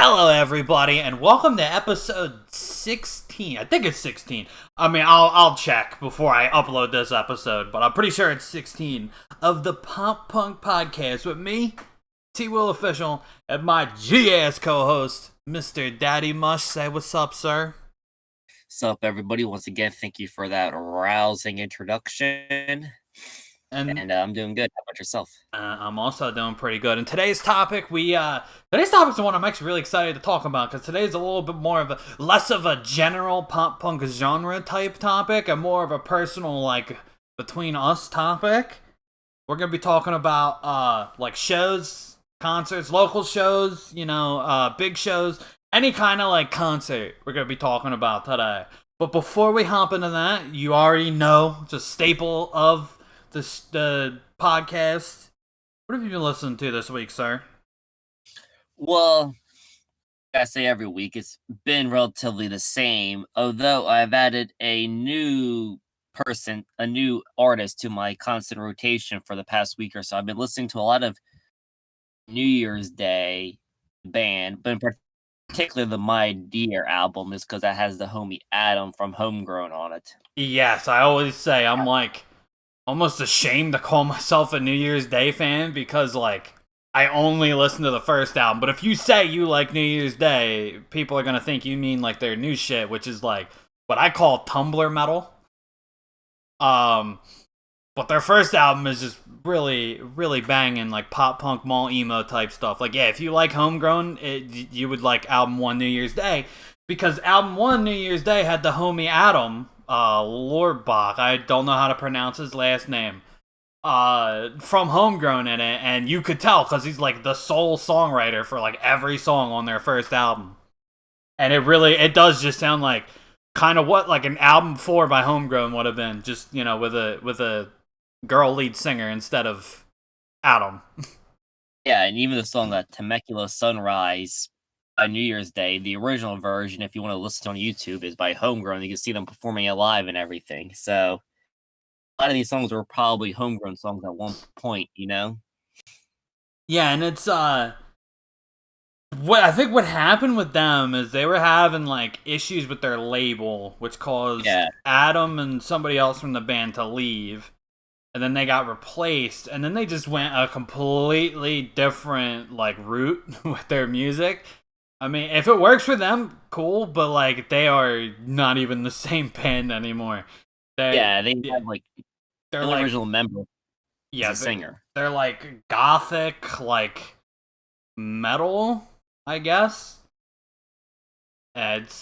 Hello, everybody, and welcome to episode 16. I think it's 16. I mean, I'll check before I upload this episode, but I'm pretty sure it's 16 of the Pop Punk Podcast with me, T Will Official, and my G-ass co-host, Mr. Daddy Mush. Say what's up, sir. What's up, everybody? Once again, thank you for that rousing introduction. And I'm doing good. How about yourself? I'm also doing pretty good. And today's topic, today's topic is one I'm actually really excited to talk about because today's a little bit more of a less of a general pop punk genre type topic and more of a personal like between us topic. We're gonna be talking about like shows, concerts, local shows, big shows, any kind of like concert we're gonna be talking about today. But before we hop into that, you already know it's a staple of the podcast. What have you been listening to this week, sir? Well, I say every week it's been relatively the same, although I've added a new artist to my constant rotation for the past week or so. I've been listening to a lot of New Year's Day band, but in particular the My Dear album is because that has the homie Adam from Homegrown on it. Yes, I always say I'm like almost ashamed to call myself a New Year's Day fan because like I only listen to the first album. But if you say you like New Year's Day, people are gonna think you mean like their new shit, which is like what I call Tumblr metal. But their first album is just really, really banging, like pop punk, mall emo type stuff. Like, yeah, if you like Homegrown, you would like album 1 New Year's Day, because album 1 New Year's Day had the homie Adam Lorbach. I don't know how to pronounce his last name. From Homegrown in it, and you could tell because he's like the sole songwriter for like every song on their first album, and it does just sound like kind of what like an album 4 by Homegrown would have been, just with a girl lead singer instead of Adam. Yeah, and even the song Temecula Sunrise by New Year's Day, the original version, if you want to listen on YouTube, is by Homegrown. You can see them performing it live and everything. So a lot of these songs were probably Homegrown songs at one point, Yeah, and it's what I think what happened with them is they were having like issues with their label, which caused Adam and somebody else from the band to leave. And then they got replaced, and then they just went a completely different like route with their music. I mean, if it works for them, cool, but like they are not even the same band anymore. They have like they're the like, original member. Yeah, the singer. They're like gothic, like metal, I guess. It's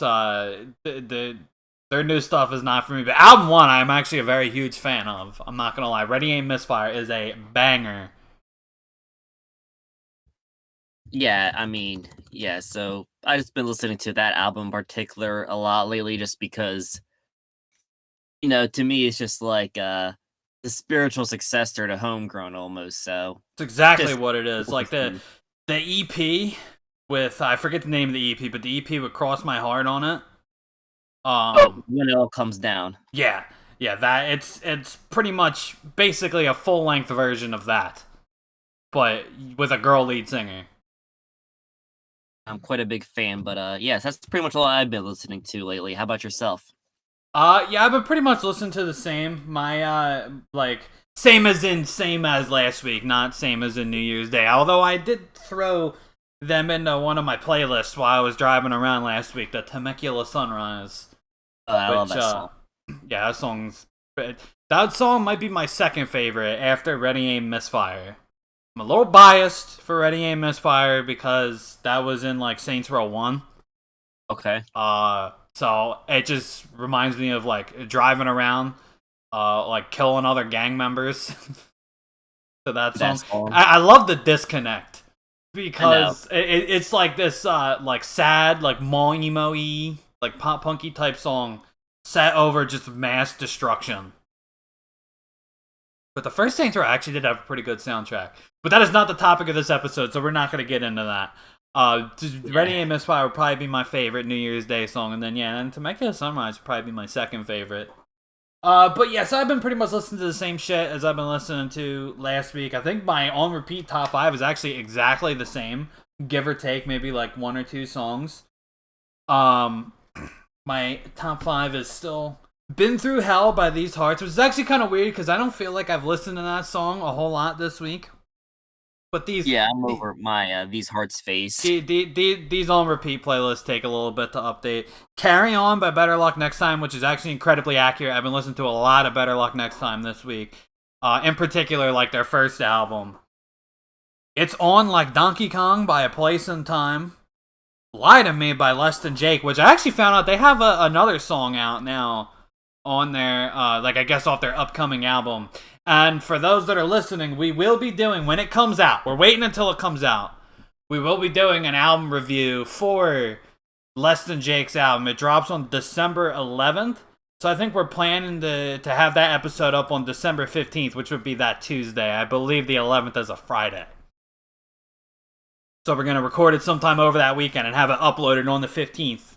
their new stuff is not for me, but album 1 I'm actually a very huge fan of. I'm not gonna lie. Ready Aim Misfire is a banger. Yeah, I mean, so I just been listening to that album in particular a lot lately just because, to me it's just like the spiritual successor to Homegrown almost, so. It's exactly what it is. Like the EP with, I forget the name of the EP, but the EP with Cross My Heart on it. When It All Comes Down. Yeah, that it's pretty much basically a full length version of that, but with a girl lead singer. I'm quite a big fan, but yes, that's pretty much all I've been listening to lately. How about yourself? Yeah, I've been pretty much listening to the same. My same as last week, not same as in New Year's Day. Although I did throw them into one of my playlists while I was driving around last week, the Temecula Sunrise. I love that song. Yeah, that song might be my second favorite after Ready Aim Misfire. I'm a little biased for Ready Aim Misfire because that was in like Saints Row 1. Okay. So it just reminds me of like driving around, like killing other gang members. So that song. I love the disconnect because it's like this like sad, like mall emo-y, like pop punky type song set over just mass destruction. But the first Saints Row actually did have a pretty good soundtrack. But that is not the topic of this episode, so we're not going to get into that. Ready Aim Misfire would probably be my favorite New Year's Day song, and then Temecula Sunrise would probably be my second favorite. But yes, I've been pretty much listening to the same shit as I've been listening to last week. I think my on repeat top 5 is actually exactly the same give or take maybe like one or two songs. Um, my top five is still "Been Through Hell" by These Hearts, which is actually kind of weird because I don't feel like I've listened to that song a whole lot this week. But Yeah, I'm over my These Hearts face. these on repeat playlists take a little bit to update. "Carry On" by Better Luck Next Time, which is actually incredibly accurate. I've been listening to a lot of Better Luck Next Time this week. In particular, like their first album. "It's On Like Donkey Kong" by A Place in Time. "Lie to Me" by Less Than Jake, which I actually found out they have another song out now on their, like I guess off their upcoming album. And for those that are listening, we will be doing, when it comes out, we're waiting until it comes out, we will be doing an album review for Less Than Jake's album. It drops on December 11th. So I think we're planning to have that episode up on December 15th, which would be that Tuesday. I believe the 11th is a Friday. So we're going to record it sometime over that weekend and have it uploaded on the 15th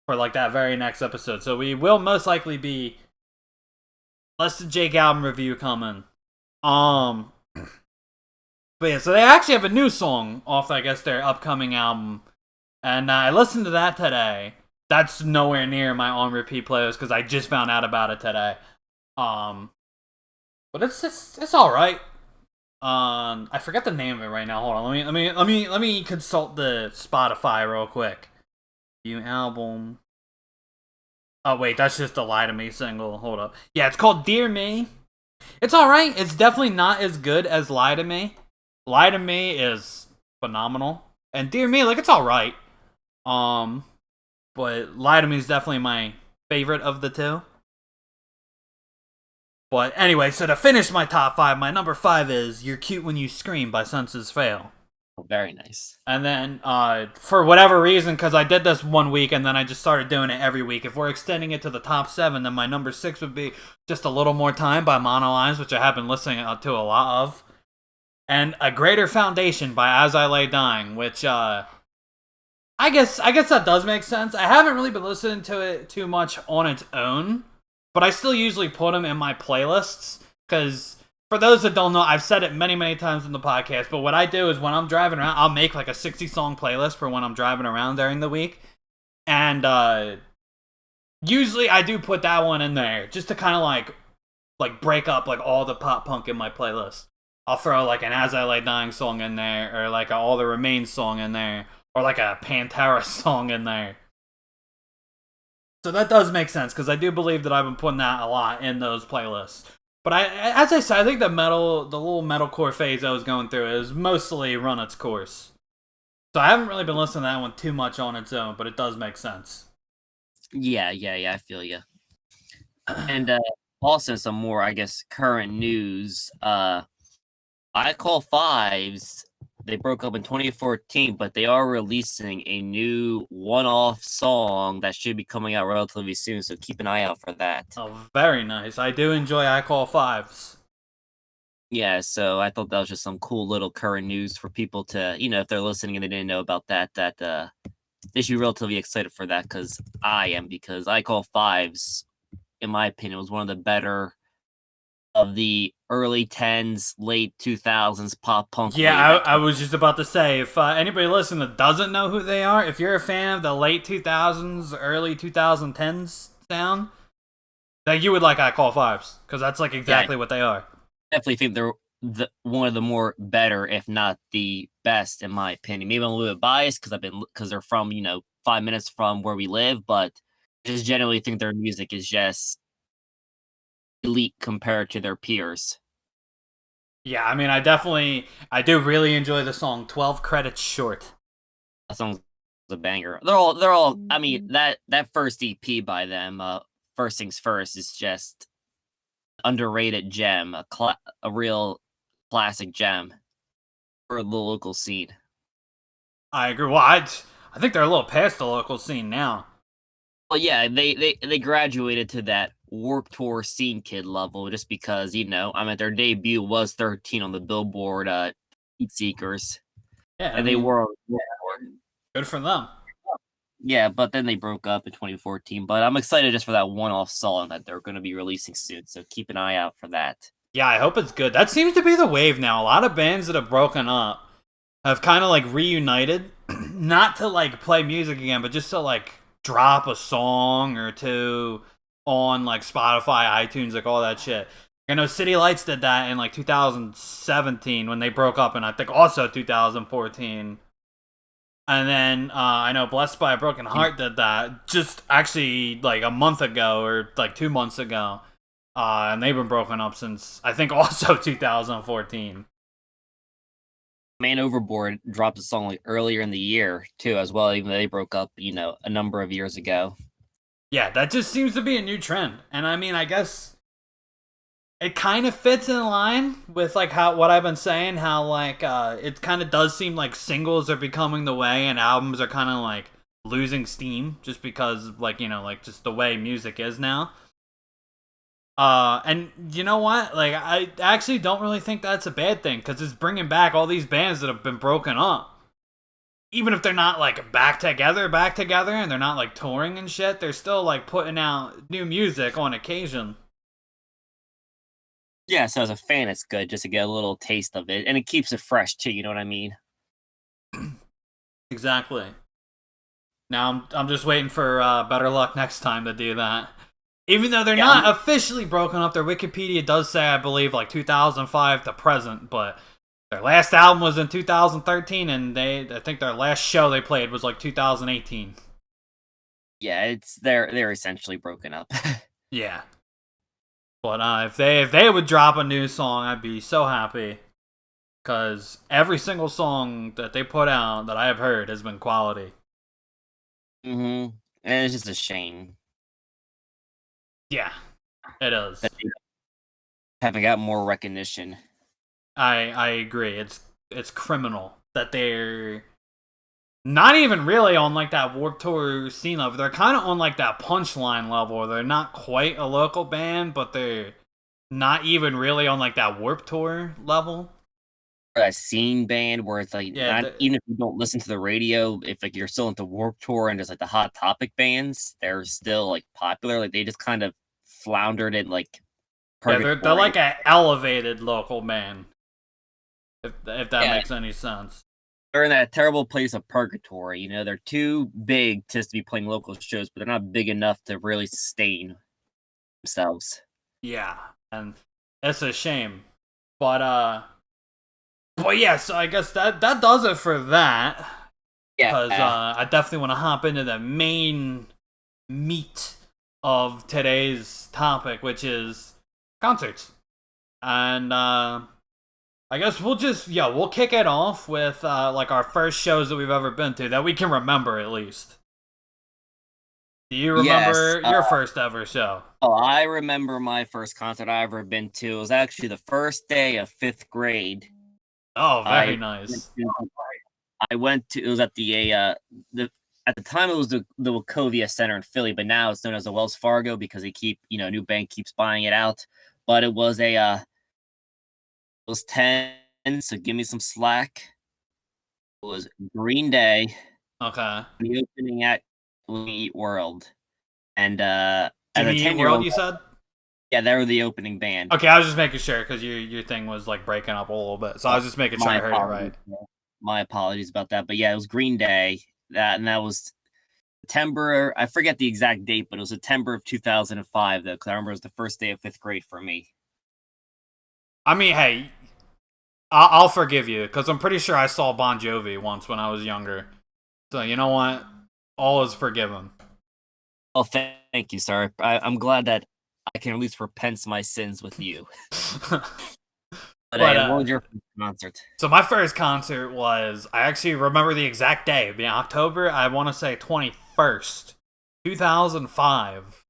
for like that very next episode. So we will most likely be Less Than Jake album review coming. But yeah, so they actually have a new song off, I guess, their upcoming album. And I listened to that today. That's nowhere near my on repeat playlist because I just found out about it today. But it's all right. I forget the name of it right now. Hold on, let me consult the Spotify real quick. New album. Oh wait, that's just the "Lie to Me" single. Hold up. Yeah, it's called "Dear Me." It's all right. It's definitely not as good as "Lie to Me." "Lie to Me" is phenomenal, and "Dear Me," like it's all right. But "Lie to Me" is definitely my favorite of the two. But anyway, so to finish my top five, my number five is "You're Cute When You Scream" by Senses Fail. Oh, very nice. And then, for whatever reason, because I did this one week and then I just started doing it every week, if we're extending it to the top seven, then my number six would be "Just a Little More Time" by Monolines, which I have been listening to a lot of. And "A Greater Foundation" by As I Lay Dying, which, I guess that does make sense. I haven't really been listening to it too much on its own, but I still usually put them in my playlists, because for those that don't know, I've said it many, many times in the podcast, but what I do is when I'm driving around, I'll make like a 60-song playlist for when I'm driving around during the week, and usually I do put that one in there, just to kind of like break up like all the pop punk in my playlist. I'll throw like an "As I Lay Dying" song in there, or like a "All the Remains" song in there, or like a Pantera song in there. So that does make sense, because I do believe that I've been putting that a lot in those playlists. But as I said, I think the little metalcore phase I was going through is mostly run its course. So I haven't really been listening to that one too much on its own, but it does make sense. Yeah, I feel you. And also some more, I guess, current news. I Call Fives, they broke up in 2014, but they are releasing a new one-off song that should be coming out relatively soon, so keep an eye out for that. Oh, very nice. I do enjoy I Call Fives. Yeah, so I thought that was just some cool little current news for people to, if they're listening and they didn't know about that they should be relatively excited for that, because I am, because I Call Fives, in my opinion, was one of the better of the early 10s, late 2000s pop punk. Yeah, I was just about to say, if anybody listening that doesn't know who they are, if you're a fan of the late 2000s, early 2010s sound, then you would like I Call Fives, because that's like exactly what they are. Definitely think they're one of the more better, if not the best, in my opinion. Maybe I'm a little bit biased because they're from 5 minutes from where we live, but I just generally think their music is just elite compared to their peers. Yeah, I mean, I do really enjoy the song 12 Credits Short. That song's a banger. They're all. I mean, that first EP by them, First Things First, is just underrated gem, a real classic gem for the local scene. I agree. Well, I think they're a little past the local scene now. Well, yeah, they graduated to that Warped Tour scene kid level just because, their debut was 13 on the Billboard Heat Seekers. Yeah, and they were good for them. Yeah, but then they broke up in 2014. But I'm excited just for that one-off song that they're going to be releasing soon, so keep an eye out for that. Yeah, I hope it's good. That seems to be the wave now. A lot of bands that have broken up, have kind of like reunited, not to like play music again, but just to like drop a song or two on like Spotify, iTunes, like all that shit. I know City Lights did that in like 2017 when they broke up, and I think also 2014. And then I know Blessed by a Broken Heart did that just actually like a month ago or like 2 months ago. And they've been broken up since I think also 2014. Man Overboard dropped a song like earlier in the year too, as well, even though they broke up, a number of years ago. Yeah, that just seems to be a new trend. And I mean, I guess it kind of fits in line with like how what I've been saying, how like it kind of does seem like singles are becoming the way and albums are kind of like losing steam just because like, like just the way music is now. And you know what? Like, I actually don't really think that's a bad thing because it's bringing back all these bands that have been broken up. Even if they're not like back together, and they're not like touring and shit, they're still like putting out new music on occasion. Yeah, so as a fan, it's good just to get a little taste of it, and it keeps it fresh too. You know what I mean? Exactly. Now I'm just waiting for better luck next time to do that. Even though they're not officially broken up, their Wikipedia does say, I believe, like 2005 to present, but their last album was in 2013, and I think their last show they played was like 2018. Yeah, they're essentially broken up. Yeah, but if they would drop a new song, I'd be so happy, because every single song that they put out that I have heard has been quality. And it's just a shame. Yeah, it is. Haven't got more recognition. I agree. It's criminal that they're not even really on like that Warped Tour scene level. They're kind of on like that Punchline level. They're not quite a local band, but they're not even really on like that Warped Tour level. A scene band where it's like even if you don't listen to the radio, if like you're still into Warped Tour and just like the Hot Topic bands, they're still like popular. Like they just kind of floundered in like they're like an elevated local band. If that makes any sense. They're in that terrible place of purgatory. They're too big to be playing local shows, but they're not big enough to really sustain themselves. Yeah, and it's a shame. But yeah, so I guess that does it for that. Yeah. Because I definitely want to hop into the main meat of today's topic, which is concerts. And I guess we'll kick it off with like our first shows that we've ever been to that we can remember at least. Do you remember your first ever show? Oh, I remember my first concert I ever been to. It was actually the first day of 5th grade. Oh, very nice. I went to, it was at at the time it was the Wachovia Center in Philly, but now it's known as the Wells Fargo because they keep, a new bank keeps buying it out. But it was it was 10, so give me some slack. It was Green Day. Okay. The opening act Jimmy Eat World. And Jimmy Eat World, you said? Yeah, they were the opening band. Okay, I was just making sure because your thing was like breaking up a little bit, so I was just making sure I heard it right. My apologies about that, but yeah, it was Green Day. That was September. I forget the exact date, but it was September of 2005. Though, because I remember it was the first day of 5th grade for me. I mean, hey, I'll forgive you because I'm pretty sure I saw Bon Jovi once when I was younger. So you know what? All is forgiven. Oh, thank you, sir. I'm glad that I can at least repent my sins with you. But what was your first concert? So my first concert was, I actually remember the exact day. It'd be October, I want to say 21st, 2005.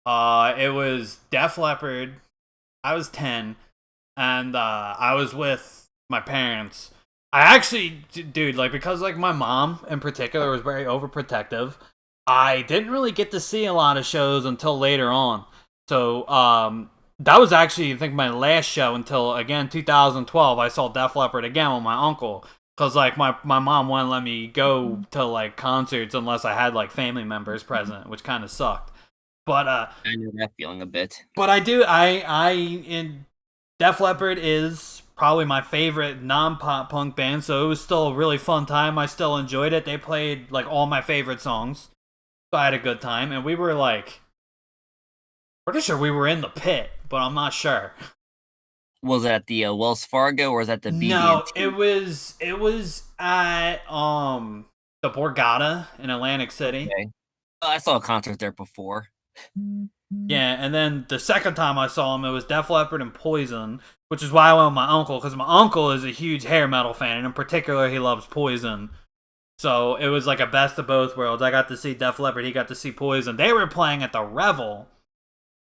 It was Def Leppard. I was 10, and I was with my parents. I actually, dude, like, because like my mom in particular was very overprotective, I didn't really get to see a lot of shows until later on. So, that was actually, I think, my last show until, again, 2012. I saw Def Leppard again with my uncle. Because, like, my mom wouldn't let me go to, like, concerts unless I had, like, family members present, which kind of sucked. But, I know that feeling a bit. But I do, in Def Leppard is probably my favorite non-pop punk band, so it was still a really fun time. I still enjoyed it. They played like all my favorite songs, so I had a good time. And we were like, pretty sure we were in the pit, but I'm not sure. Was it at the Wells Fargo or was that the No, BB&T? it was at the Borgata in Atlantic City. Okay. I saw a concert there before. Yeah, and then the second time I saw him, it was Def Leppard and Poison, which is why I went with my uncle, because my uncle is a huge hair metal fan, and in particular, he loves Poison. So it was like a best of both worlds. I got to see Def Leppard, he got to see Poison. They were playing at the Revel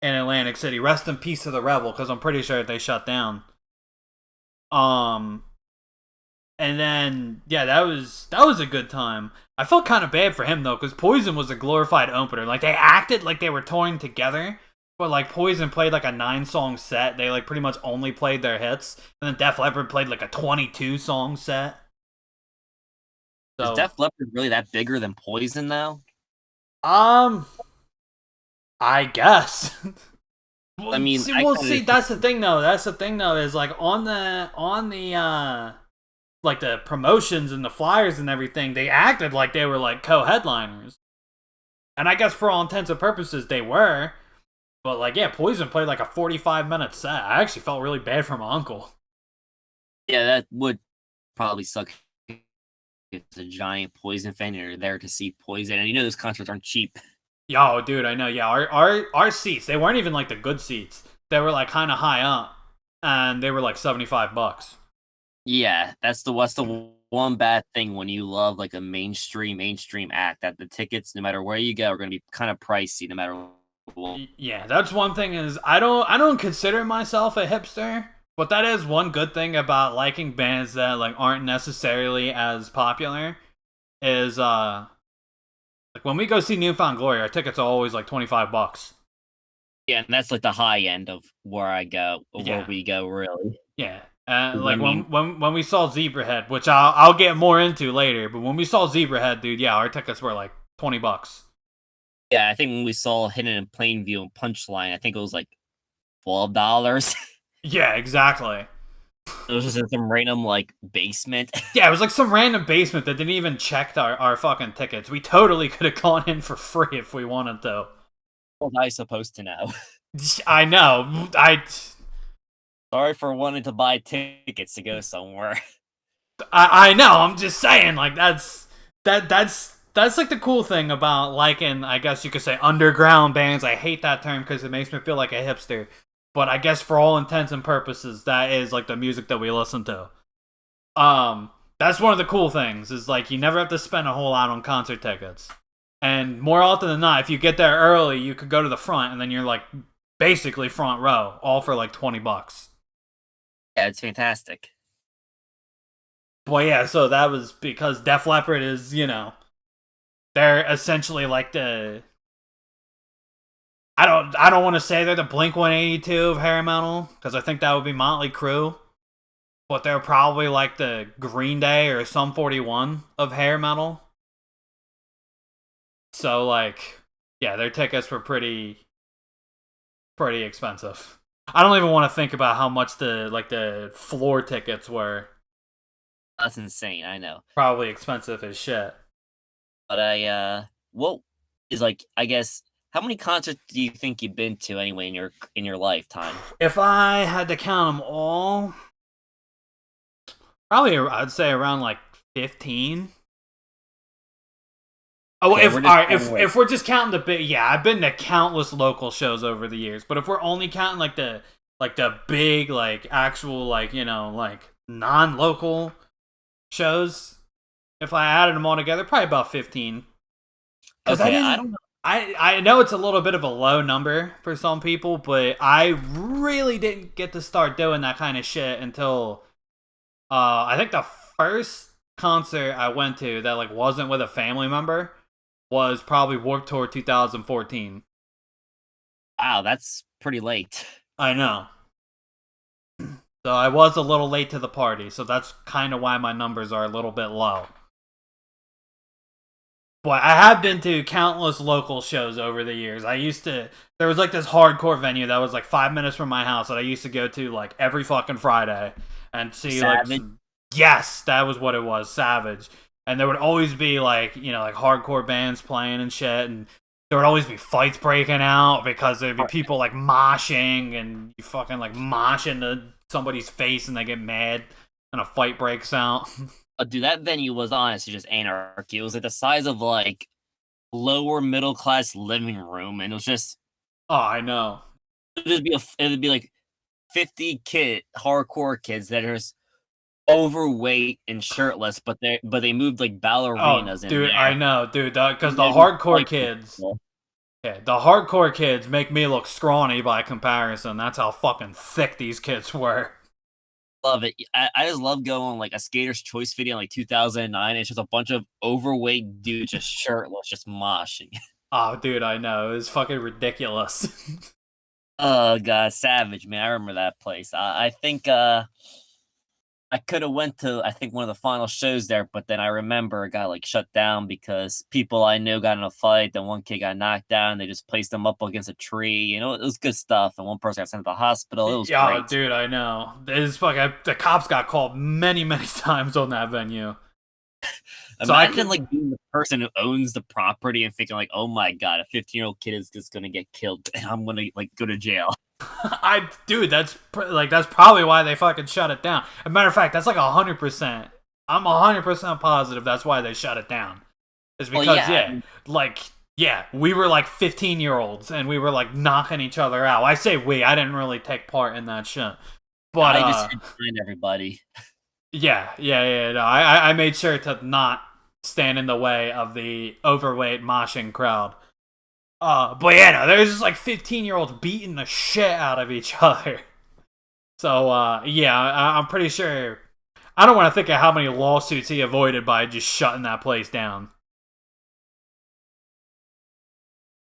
in Atlantic City. Rest in peace to the Revel, because I'm pretty sure they shut down. Um, and then yeah, that was a good time. I felt kind of bad for him though, because Poison was a glorified opener. Like they acted like they were touring together, but like Poison played like a 9-song set. They like pretty much only played their hits, and then Def Leppard played like a 22-song set. So, Is Def Leppard really that bigger than Poison though? I guess. I mean, see, that's the thing though. That's the thing though, is like on the like the promotions and the flyers and everything, they acted like they were like co-headliners. And I guess for all intents and purposes they were. But like yeah, Poison played like a 45-minute set. I actually felt really bad for my uncle. Yeah, that would probably suck if it's a giant Poison fan and you're there to see Poison. And you know those concerts aren't cheap. Yo, dude, I know. Yeah, our seats, they weren't even like the good seats. They were like kind of high up, and they were like $75. Yeah, that's the one bad thing when you love like a mainstream act, that the tickets, no matter where you go, are going to be kind of pricey no matter what. Yeah, that's one thing. Is I don't consider myself a hipster, but that is one good thing about liking bands that like aren't necessarily as popular. Is like when we go see Newfound Glory, our tickets are always like $25. Yeah, and that's like the high end of where I go, or Yeah. where we go, really. Yeah. I Like mean- when we saw Zebrahead, which I'll get more into later, but when we saw Zebrahead, dude, yeah, our tickets were like $20. Yeah, I think when we saw Hidden in Plainview and Punchline, I think it was like $12. Yeah, exactly. It was just in some random like basement. Yeah, it was like some random basement that didn't even check our fucking tickets. We totally could have gone in for free if we wanted to. What was I supposed to know? I know. Sorry for wanting to buy tickets to go somewhere. I know. I'm just saying, like that's like the cool thing about liking, I guess you could say, underground bands. I hate that term because it makes me feel like a hipster. But I guess for all intents and purposes, that is like the music that we listen to. That's one of the cool things, is like you never have to spend a whole lot on concert tickets. And more often than not, if you get there early, you could go to the front, and then you're like basically front row, all for like $20. Yeah, it's fantastic. Well, yeah, so that was because Def Leppard is, they're essentially like the. I don't want to say they're the Blink-182 of hair metal, because I think that would be Motley Crue. But they're probably like the Green Day or Sum 41 of hair metal. So like, yeah, their tickets were pretty expensive. I don't even want to think about how much the floor tickets were. That's insane, I know. Probably expensive as shit. But what is like, I guess, how many concerts do you think you've been to anyway in your lifetime? If I had to count them all, probably I'd say around like 15. Oh, Okay, if we're just counting the big, yeah, I've been to countless local shows over the years. But if we're only counting like the big, like actual, like like non-local shows, if I added them all together, probably about 15. Okay, I don't know. I know it's a little bit of a low number for some people, but I really didn't get to start doing that kind of shit until I think the first concert I went to that like wasn't with a family member was probably Warped Tour 2014. Wow, that's pretty late. I know. So I was a little late to the party, so that's kind of why my numbers are a little bit low. But I have been to countless local shows over the years. There was like this hardcore venue that was like 5 minutes from my house that I used to go to like every fucking Friday. and see like Savage. yes, that was what it was, Savage. And there would always be like like hardcore bands playing and shit, and there would always be fights breaking out because there'd be people like moshing, and you fucking like mosh into somebody's face and they get mad and a fight breaks out. Dude, that venue was honestly just anarchy. It was like the size of like lower middle class living room, and it was just Oh, I know. it'd be like 50 hardcore kids that are just overweight and shirtless, but they moved like ballerinas in dude, there. I know, dude, because the hardcore kids, yeah, the hardcore kids make me look scrawny by comparison. That's how fucking thick these kids were. Love it. I just love going like a Skater's Choice video in like 2009. It's just a bunch of overweight dudes just shirtless, just moshing. Oh, dude, I know. It was fucking ridiculous. Oh god, Savage, man. I remember that place. I think I could have went to I think one of the final shows there, but then I remember it got like shut down because people I knew got in a fight. Then one kid got knocked down. They just placed him up against a tree. You know, it was good stuff. And one person got sent to the hospital. It was great. Dude, I know. This fucking the cops got called many, many times on that venue. Imagine like being the person who owns the property and thinking like, oh my god, a 15-year-old kid is just gonna get killed and I'm gonna like go to jail. Dude, that's probably why they fucking shut it down. As a matter of fact, that's like 100%. I'm 100% positive that's why they shut it down. Is because we were like 15-year-olds and we were like knocking each other out. I say we, I didn't really take part in that shit. But I just find everybody. Yeah. No, I made sure to not stand in the way of the overweight moshing crowd. But yeah, no, there's just like 15-year-olds beating the shit out of each other. So, I'm pretty sure. I don't want to think of how many lawsuits he avoided by just shutting that place down.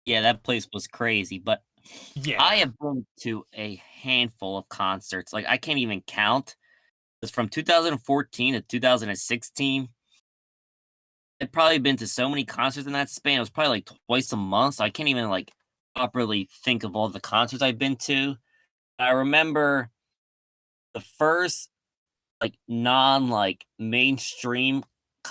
Yeah, that place was crazy, but yeah, I have been to a handful of concerts. Like I can't even count. It's from 2014 to 2016. I've probably been to so many concerts in that span. It was probably like twice a month, so I can't even like properly think of all the concerts I've been to. I remember the first like non like mainstream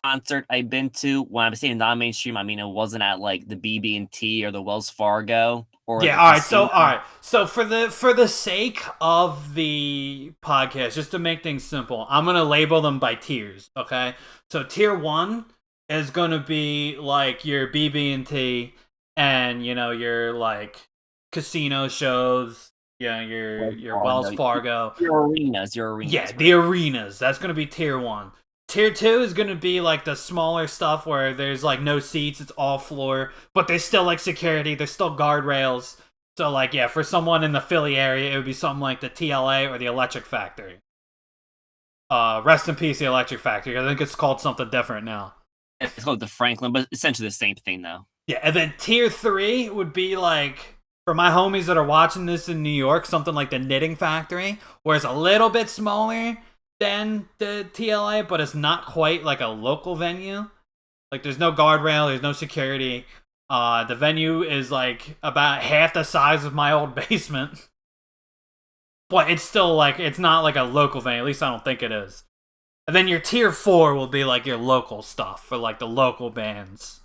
concert I've been to. When I'm saying non-mainstream, I mean it wasn't at like the BB&T or the Wells Fargo or yeah. All right. So for the sake of the podcast, just to make things simple, I'm gonna label them by tiers. Okay. So tier 1 is gonna be like your BB&T and your like casino shows. Yeah, your Wells Fargo. Your arenas. Yeah, the arenas. That's gonna be tier 1. Tier 2 is gonna be like the smaller stuff where there's like no seats, it's all floor, but there's still like security, there's still guardrails. So like for someone in the Philly area, it would be something like the TLA or the Electric Factory. Rest in peace, the Electric Factory. I think it's called something different now. It's called the Franklin, but essentially the same thing though. Yeah, and then tier 3 would be like, for my homies that are watching this in New York, something like the Knitting Factory, where it's a little bit smaller than the TLA, but it's not quite like a local venue. Like there's no guardrail, there's no security. The venue is like about half the size of my old basement. But it's still like, it's not like a local venue, at least I don't think it is. And then your tier 4 will be like your local stuff for like the local bands.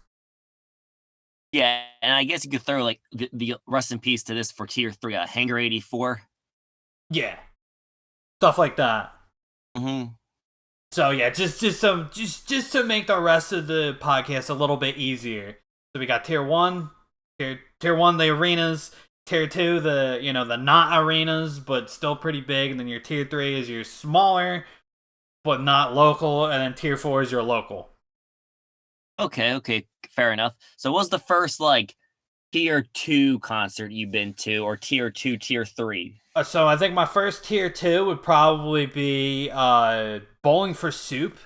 Yeah, and I guess you could throw like the rest in peace to this for tier 3, Hangar 84. Yeah, stuff like that. Mm-hmm. So yeah, just to make the rest of the podcast a little bit easier. So we got tier 1, tier 1 the arenas, tier 2 the not arenas but still pretty big, and then your tier 3 is your smaller but not local, and then tier 4 is your local. Okay, fair enough. So what's the first like tier 2 concert you've been to, or tier 2, tier 3? So I think my first tier 2 would probably be Bowling for Soup,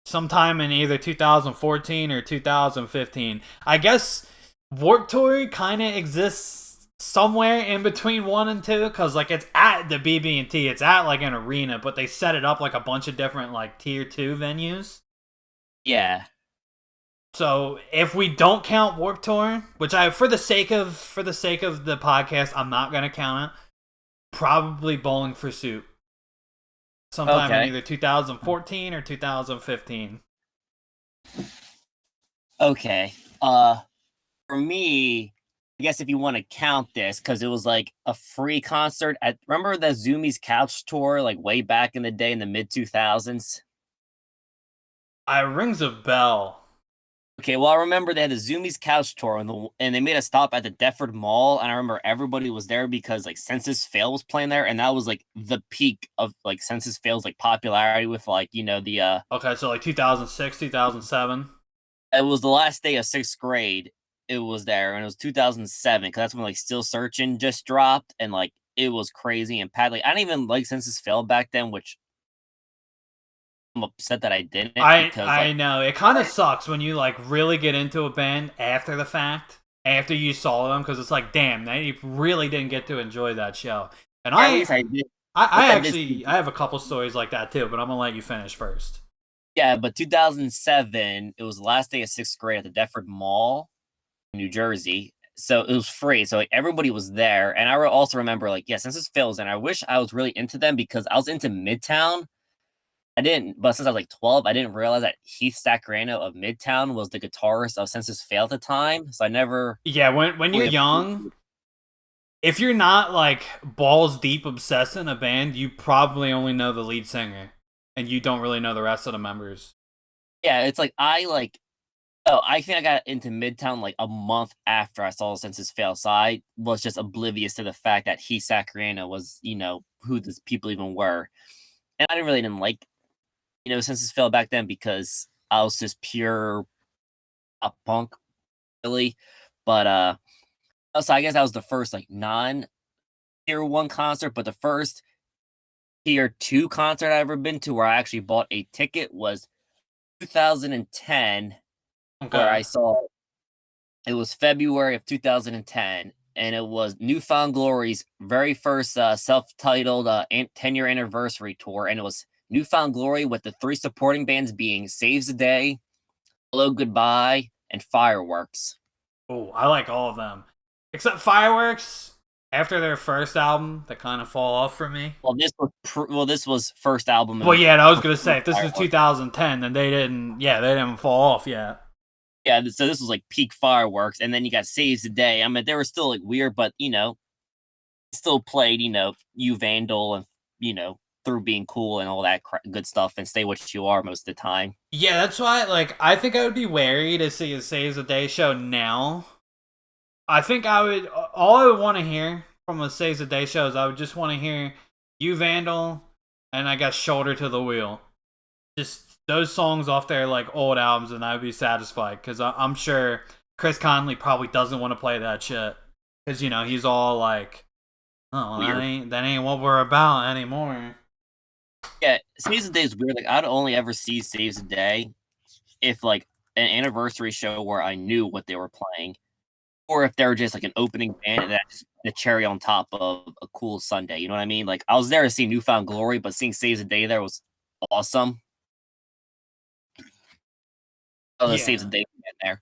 sometime in either 2014 or 2015. I guess Warped Tour kind of exists somewhere in between 1 and 2, because like it's at the BB&T, it's at like an arena, but they set it up like a bunch of different like tier 2 venues. Yeah. So if we don't count Warped Tour, which for the sake of the podcast, I'm not gonna count it. Probably Bowling for Soup. sometime in Okay. either 2014 or 2015. Okay. For me, I guess if you want to count this, because it was like a free concert at remember the Zoomies Couch Tour, like way back in the day in the mid 2000s? It rings a bell. Okay, well, I remember they had the Zoomies Couch Tour, and they made a stop at the Deptford Mall, and I remember everybody was there because like Census Fail was playing there, and that was like the peak of like Census Fail's like popularity with like the Okay, so like 2006, 2007. it was the last day of sixth grade. It was there, and it was 2007 because that's when like Still Searching just dropped, and like it was crazy. And Pat, like I didn't even like Census Fail back then, which I'm upset that I didn't because I like know it kind of sucks when you like really get into a band after the fact, after you saw them, because it's like, damn, they really didn't get to enjoy that show. And at least I did. I I did actually I have a couple stories like that too, but I'm gonna let you finish first. Yeah, but 2007, it was the last day of sixth grade at the Deptford Mall, in New Jersey. So it was free. So like everybody was there. And also remember, like, yeah, Census Fails, and I wish I was really into them because I was into Midtown. I didn't, but since I was like 12, I didn't realize that Heath Saccarano of Midtown was the guitarist of Census Fail at the time. So I never Yeah, when you're really young, if you're not like balls deep obsessed in a band, you probably only know the lead singer, and you don't really know the rest of the members. yeah, it's like I think I got into Midtown like a month after I saw Census Fail. So I was just oblivious to the fact that Heath Saccarano was, who these people even were. And I didn't like, Census Fail back then because I was just pure pop punk, really. But also I guess that was the first like non tier one concert, but the first tier two concert I ever been to where I actually bought a ticket was 2010, where Okay. I saw it was February of 2010, and it was Newfound Glory's very first self-titled 10-year anniversary tour, and it was Newfound Glory with the three supporting bands being Saves the Day, Hello Goodbye, and Fireworks. Oh, I like all of them. Except Fireworks, after their first album, that kind of fall off for me. This was first album. Well, yeah, I was gonna say if this is Fireworks. 2010, then they didn't fall off yet. Yeah, so this was like peak Fireworks, and then you got Saves the Day. I mean, they were still like weird, but still played, You Vandal and through being cool and all that good stuff, and Stay What You Are most of the time. Yeah, that's why. Like, I think I would be wary to see a Saves the Day show now. I think I would. All I would want to hear from a Saves the Day show is I would just want to hear You Vandal, and I guess Shoulder to the Wheel. Just those songs off their like old albums, and I would be satisfied because I'm sure Chris Conley probably doesn't want to play that shit because he's all like, "Oh, that ain't what we're about anymore." Yeah, Saves the Day is weird. Like I'd only ever see Saves the Day if like an anniversary show where I knew what they were playing, or if they were just like an opening band and that's the cherry on top of a cool Sunday. You know what I mean? Like I was there to see Newfound Glory, but seeing Saves the Day there was awesome. Oh, the Saves the Yeah, Day band there.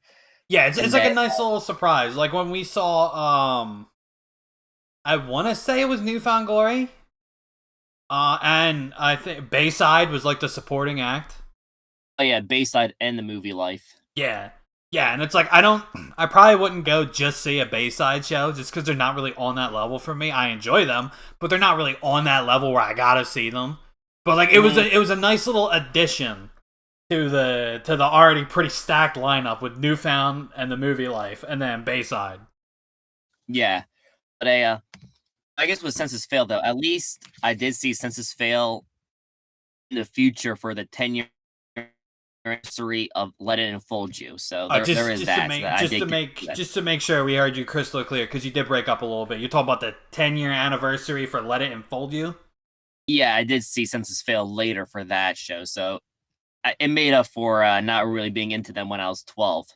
yeah, it's And like a then nice little surprise. Like when we saw, I want to say it was Newfound Glory, and I think Bayside was like the supporting act. oh yeah, Bayside and the movie Life. Yeah. Yeah, and it's like I probably wouldn't go just see a Bayside show just because they're not really on that level for me. I enjoy them, but they're not really on that level where I gotta see them. But like it was a nice little addition to the already pretty stacked lineup with Newfound and the movie Life, and then Bayside. Yeah, but I guess with Census Fail though, at least I did see Census Fail in the future for the 10-year anniversary of Let It Unfold You. So there is that. Just to make sure we heard you crystal clear because you did break up a little bit. You're talking about the 10-year anniversary for Let It Unfold You. Yeah, I did see Census Fail later for that show, so it made up for not really being into them when I was 12.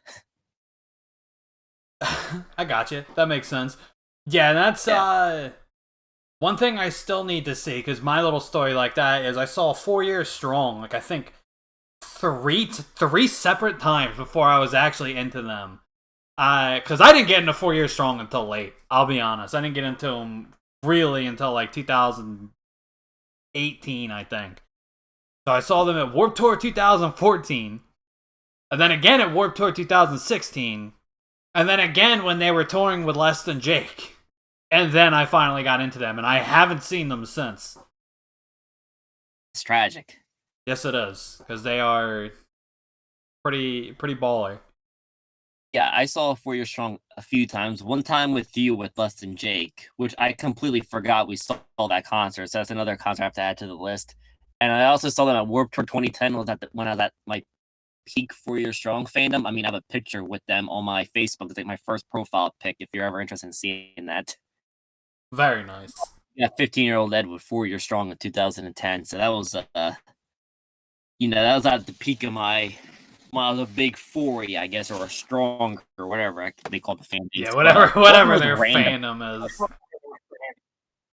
I got you. That makes sense. Yeah, that's one thing I still need to see because my little story like that is I saw 4 Years Strong. Like I think three separate times before I was actually into them. Because I didn't get into 4 Years Strong until late. I'll be honest. I didn't get into them really until like 2008, 2018, I think. So I saw them at Warped Tour 2014, and then again at Warped Tour 2016, and then again when they were touring with Less Than Jake. And then I finally got into them, and I haven't seen them since. It's tragic. Yes, it is, because they are pretty baller. Yeah, I saw 4 Year Strong a few times. One time with you with Less Than Jake, which I completely forgot we saw that concert. So that's another concert I have to add to the list. And I also saw them at Warped Tour 2010 when I was at my peak 4 Year Strong fandom. I mean, I have a picture with them on my Facebook. It's like my first profile pic if you're ever interested in seeing that. Very nice. Yeah, 15-year-old Ed with 4 Year Strong in 2010. So that was, that was at the peak of my a big 40, I guess, or a strong, or whatever they call the fan base. Yeah, whatever their fandom is.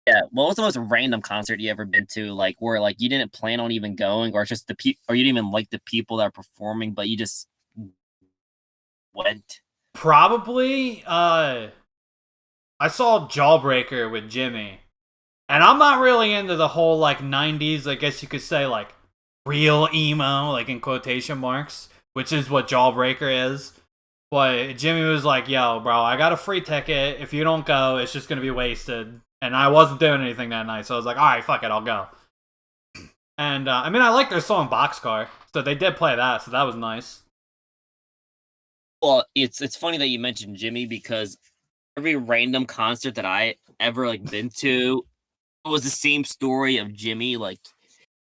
Yeah, what was the most random concert you ever been to? Like where like you didn't plan on even going, or it's just or you didn't even like the people that are performing, but you just went. Probably, I saw Jawbreaker with Jimmy, and I'm not really into the whole like '90s, I guess you could say, like real emo, like in quotation marks, which is what Jawbreaker is. But Jimmy was like, "Yo, bro, I got a free ticket. If you don't go, it's just gonna be wasted." And I wasn't doing anything that night, so I was like, "All right, fuck it, I'll go." And I mean, I like their song "Boxcar," so they did play that, so that was nice. Well, it's funny that you mentioned Jimmy because every random concert that I ever like been to was the same story of Jimmy like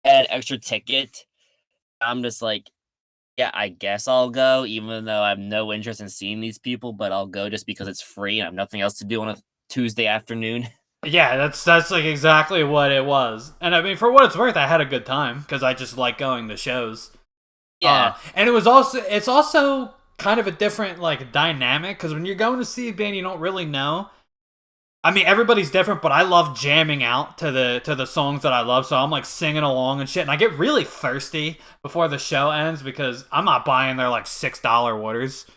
had extra ticket. I'm just like, yeah, I guess I'll go, even though I have no interest in seeing these people, but I'll go just because it's free and I have nothing else to do on a Tuesday afternoon. Yeah, that's like exactly what it was. And I mean, for what it's worth, I had a good time because I just like going to shows. Yeah, and it's also kind of a different like dynamic because when you're going to see a band you don't really know. I mean, everybody's different, but I love jamming out to the songs that I love. So I'm like singing along and shit, and I get really thirsty before the show ends because I'm not buying their like $6 waters.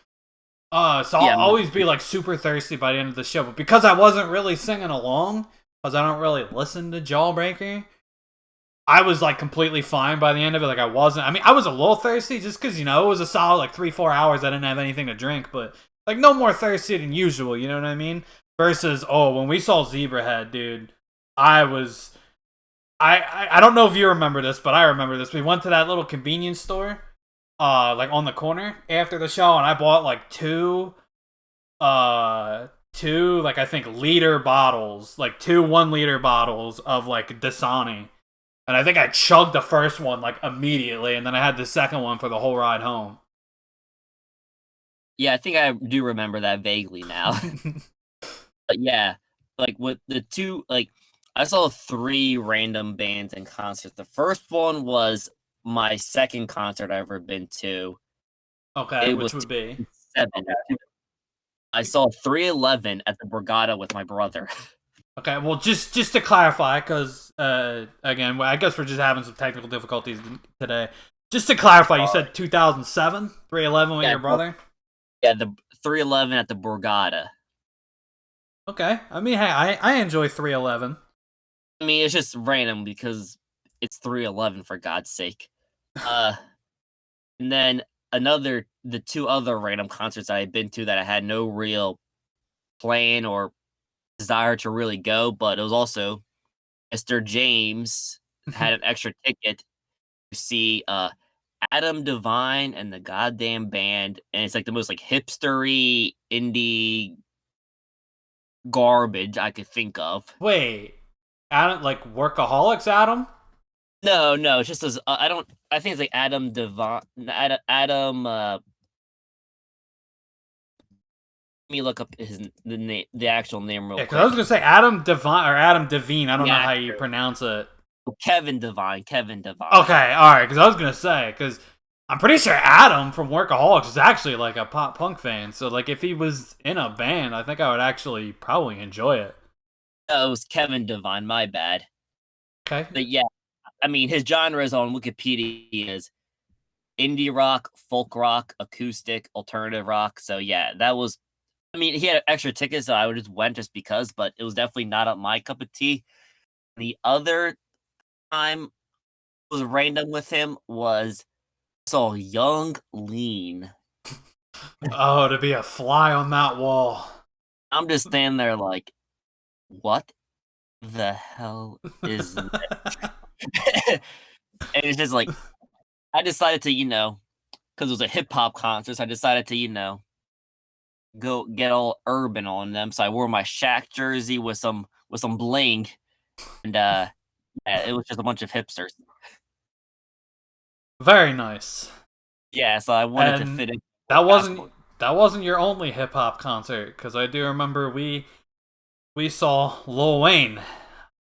So I'll always be like super thirsty by the end of the show. But because I wasn't really singing along, because I don't really listen to Jawbreaker, I was like completely fine by the end of it. Like I wasn't. I mean, I was a little thirsty just because it was a solid like 3-4 hours. I didn't have anything to drink, but like no more thirsty than usual. You know what I mean? Versus when we saw Zebrahead, dude, I don't know if you remember this, but I remember this. We went to that little convenience store, like on the corner after the show, and I bought like two like I think liter bottles, like 2 1-liter bottles of like Dasani. And I think I chugged the first one like immediately, and then I had the second one for the whole ride home. Yeah, I think I do remember that vaguely now. But yeah, like with the two, like I saw 3 random bands in concert. The first one was my second concert I ever been to. Okay, which would be 7. I saw 311 at the Borgata with my brother. Okay, well, just to clarify, because again, I guess we're just having some technical difficulties today. Just to clarify, you said 2007, 311 with your brother. Yeah, the 311 at the Borgata. Okay, I mean, hey, I enjoy 311. I mean, it's just random because it's 311 for God's sake. And then the 2 other random concerts I had been to that I had no real plan or desire to really go, but it was also Mr. James had an extra ticket to see Adam Devine and the goddamn band, and it's like the most like hipstery indie garbage I could think of. Wait, Adam, like Workaholics, Adam? No, it's just as I think it's like Adam Devine. Adam. Let me look up the actual name real quick. Because I was gonna say Adam Devine or Adam Devine. I don't know how you pronounce it. Kevin Devine. Okay, all right. Because I was gonna say because I'm pretty sure Adam from Workaholics is actually like a pop punk fan. So like if he was in a band, I think I would actually probably enjoy it. Oh, it was Kevin Devine. My bad. Okay. But yeah, I mean his genres on Wikipedia is indie rock, folk rock, acoustic, alternative rock. So yeah, that was. I mean, he had extra tickets, so I would just went just because, but it was definitely not up my cup of tea. The other time was random with him was saw Young Lean. Oh, to be a fly on that wall. I'm just standing there like, what the hell is this? And it's just like I decided to, because it was a hip hop concert, so I decided to, go get all urban on them. So I wore my Shaq jersey with some bling, and yeah, it was just a bunch of hipsters. Very nice. Yeah, so I wanted to And fit in. that Basketball. wasn't your only hip hop concert, because I do remember we saw Lil Wayne.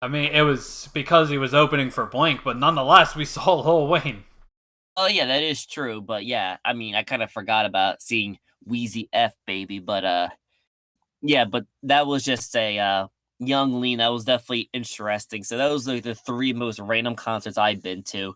I mean, it was because he was opening for Blink, but nonetheless, we saw Lil Wayne. Oh yeah, that is true. But yeah, I mean, I kind of forgot about seeing Wheezy F Baby, but yeah, but that was just a Young Lean. That was definitely interesting. So those are the three most random concerts I've been to.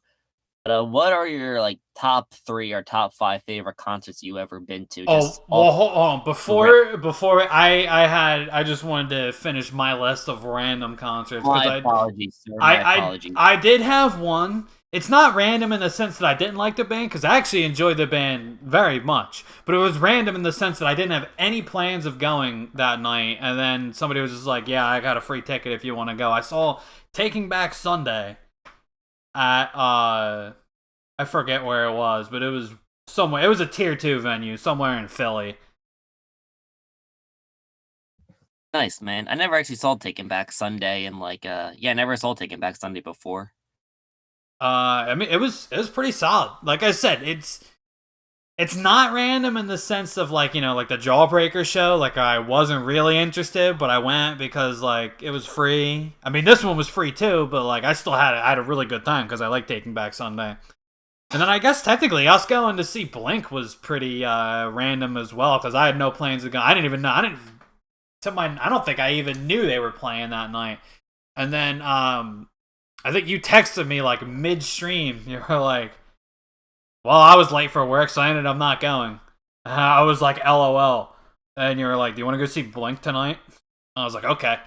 But what are your like top 3 or top 5 favorite concerts you ever been to? Oh Just well, off hold on. the rip. Before I just wanted to finish my list of random concerts because My apologies, sir. My apologies. I did have one. It's not random in the sense that I didn't like the band, because I actually enjoyed the band very much. But it was random in the sense that I didn't have any plans of going that night, and then somebody was just like, "Yeah, I got a free ticket if you want to go." I saw Taking Back Sunday at I forget where it was, but it was somewhere. It was a tier 2 venue somewhere in Philly. Nice, man. I never actually saw Taken Back Sunday, and like, yeah, I never saw Taken Back Sunday before. I mean, it was pretty solid. Like I said, it's not random in the sense of like, like the Jawbreaker show. Like I wasn't really interested, but I went because like it was free. I mean, this one was free too, but like I had a really good time because I like Taking Back Sunday. And then I guess technically us going to see Blink was pretty random as well, because I had no plans to go. I didn't even know. I don't think I even knew they were playing that night. And then I think you texted me like midstream. You were like, "Well, I was late for work, so I ended up not going." I was like, "LOL." And you were like, "Do you want to go see Blink tonight?" I was like, "Okay."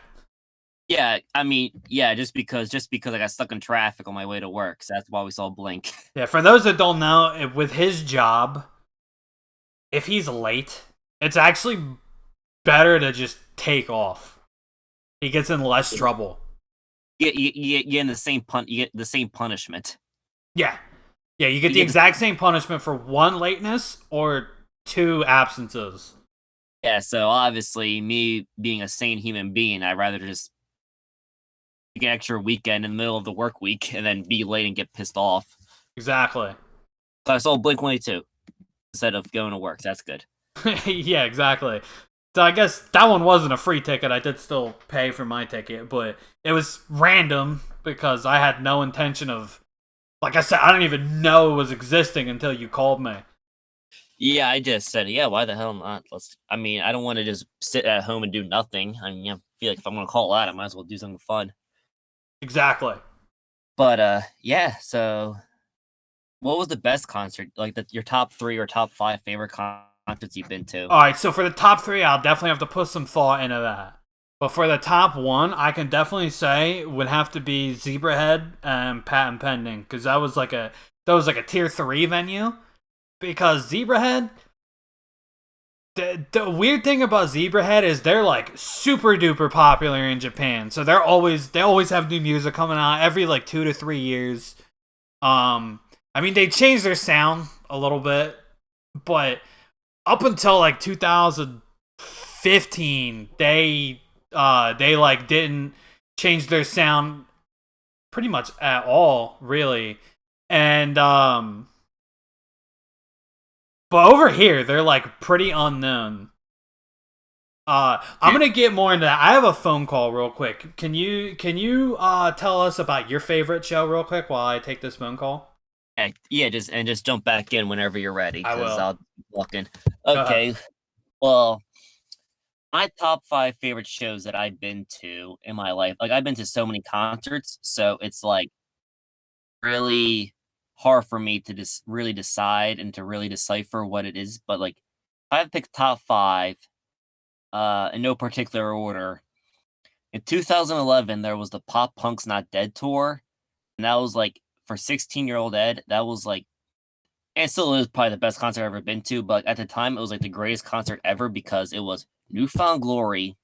Yeah, I mean, yeah, just because I got stuck in traffic on my way to work, so that's why we saw Blink. Yeah, for those that don't know, with his job, if he's late, it's actually better to just take off. He gets in less trouble. You get in the same you get the same punishment. Yeah. Yeah, you get You the get exact same punishment for 1 lateness or 2 absences. Yeah, so obviously, me being a sane human being, I'd rather just take an extra weekend in the middle of the work week and then be late and get pissed off. Exactly. So I saw Blink 182 instead of going to work. So that's good. Yeah, exactly. So I guess that one wasn't a free ticket. I did still pay for my ticket, but it was random because I had no intention of, like I said, I didn't even know it was existing until you called me. Yeah, I just said, yeah, why the hell not? I mean, I don't want to just sit at home and do nothing. I mean, I feel like if I'm going to call out, I might as well do something fun. Exactly. But yeah, so what was the best concert? Like your top 3 or top 5 favorite concerts you've been to? All right, so for the top 3, I'll definitely have to put some thought into that. But for the top 1, I can definitely say would have to be Zebrahead and Patent Pending, because that was like a tier 3 venue. Because Zebrahead, the weird thing about Zebrahead is they're like super duper popular in Japan. So they always have new music coming out every like 2 to 3 years. I mean, they changed their sound a little bit, but up until like 2015, they like didn't change their sound pretty much at all, really. And but over here they're like pretty unknown. I'm gonna get more into that. I have a phone call real quick. Can you tell us about your favorite show real quick while I take this phone call? Yeah, just jump back in whenever you're ready, I because will. I'll be walking. Go ahead. Okay, well, my top 5 favorite shows that I've been to in my life, like I've been to so many concerts, so it's like really hard for me to just really decide and to really decipher what it is. But like, I've picked top 5, in no particular order. In 2011, there was the Pop Punk's Not Dead tour. And that was like for 16-year-old Ed, that was like, and it still is probably the best concert I've ever been to, but at the time it was like the greatest concert ever because it was New Found Glory,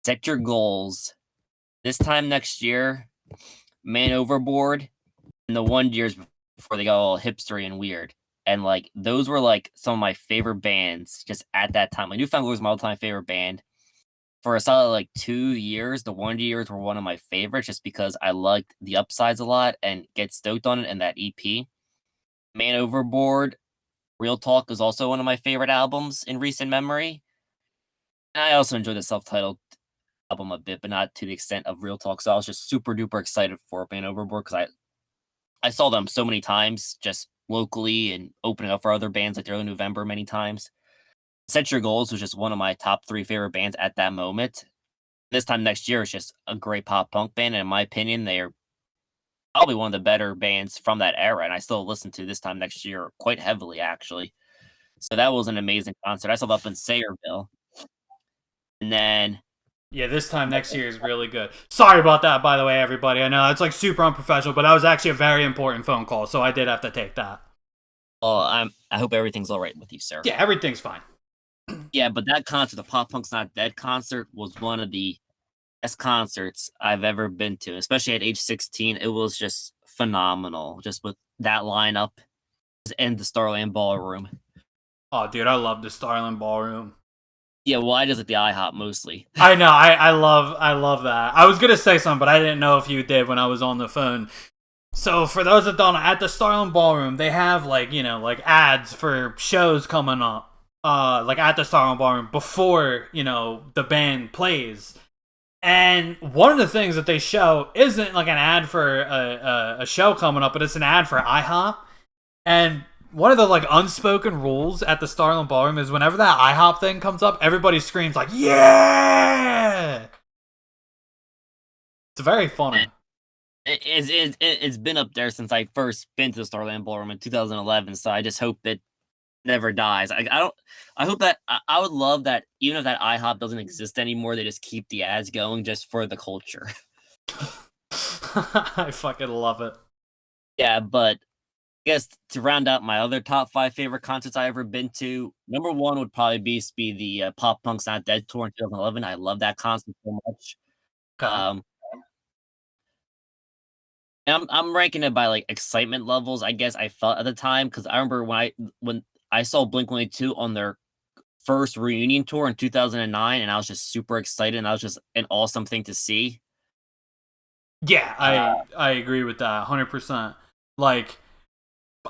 Set Your Goals, This Time Next Year, Man Overboard, and the One Years before they got all hipstery and weird. And like those were like some of my favorite bands just at that time. Like New Found Glory was my all-time favorite band. For a solid like 2 years, the Wonder Years were one of my favorites just because I liked the upsides a lot and get stoked on it and that EP. Man Overboard, Real Talk is also one of my favorite albums in recent memory. And I also enjoyed the self-titled album a bit, but not to the extent of Real Talk. So I was just super duper excited for Man Overboard because I saw them so many times just locally and opening up for other bands like Early November many times. Set Your Goals was just one of my top 3 favorite bands at that moment. This Time Next Year is just a great pop punk band, and in my opinion, they are probably one of the better bands from that era, and I still listen to This Time Next Year quite heavily, actually. So that was an amazing concert. I saw that up in Sayreville. And then Yeah, This Time Next Year is really good. Sorry about that, by the way, everybody. I know it's like super unprofessional, but that was actually a very important phone call, so I did have to take that. I hope everything's all right with you, sir. Yeah, everything's fine. Yeah, but that concert, the Pop Punk's Not Dead concert, was one of the best concerts I've ever been to, especially at age 16. It was just phenomenal, just with that lineup and the Starland Ballroom. Oh, dude, I love the Starland Ballroom. Yeah, well, I just at the IHOP mostly. I know, I love that. I was gonna say something, but I didn't know if you did when I was on the phone. So for those that don't know, at the Starland Ballroom, they have like, you know, like ads for shows coming up. Like at the Starland Ballroom before, you know, the band plays. And one of the things that they show isn't like an ad for a show coming up, but it's an ad for IHOP. And one of the like unspoken rules at the Starland Ballroom is whenever that IHOP thing comes up, everybody screams like, "Yeah!" It's very funny. It's been up there since I first been to the Starland Ballroom in 2011, so I just hope it never dies. I hope that I would love that even if that IHOP doesn't exist anymore, they just keep the ads going just for the culture. I fucking love it. Yeah, but I guess to round out my other top 5 favorite concerts I ever been to, number 1 would probably be the Pop Punk's Not Dead tour in 2011. I love that concert so much. Okay. And I'm ranking it by like excitement levels, I guess I felt at the time because I remember when I saw Blink-182 on their first reunion tour in 2009, and I was just super excited, and that was just an awesome thing to see. Yeah, I agree with that 100%. Like,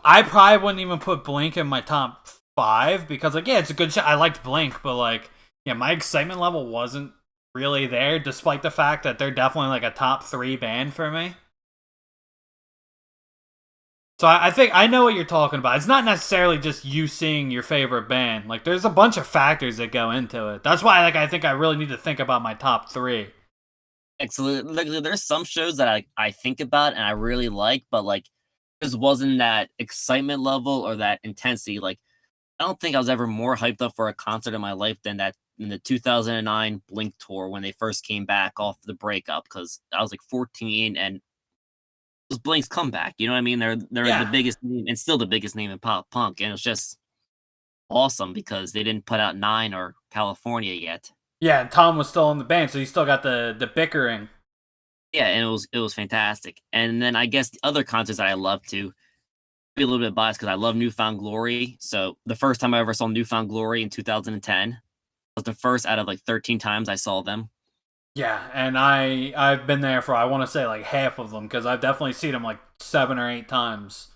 I probably wouldn't even put Blink in my top 5 because, like, yeah, it's a good show. I liked Blink, but like, yeah, my excitement level wasn't really there, despite the fact that they're definitely like a top 3 band for me. So I think I know what you're talking about. It's not necessarily just you seeing your favorite band. Like, there's a bunch of factors that go into it. That's why, like, I think I really need to think about my top 3. Excellent. Like, there's some shows that I think about and I really like, but like, just wasn't that excitement level or that intensity. Like, I don't think I was ever more hyped up for a concert in my life than that in the 2009 Blink tour when they first came back off the breakup because I was like 14 and it was Blink's comeback. You know what I mean? They're the biggest name and still the biggest name in pop punk, and it was just awesome because they didn't put out Nine or California yet. Yeah, and Tom was still in the band, so he still got the bickering. Yeah, and it was fantastic. And then I guess the other concerts that I love to be a little bit biased because I love New Found Glory. So the first time I ever saw New Found Glory in 2010 was the first out of like 13 times I saw them. Yeah, and I've been there for I want to say like half of them because I've definitely seen them like 7 or 8 times.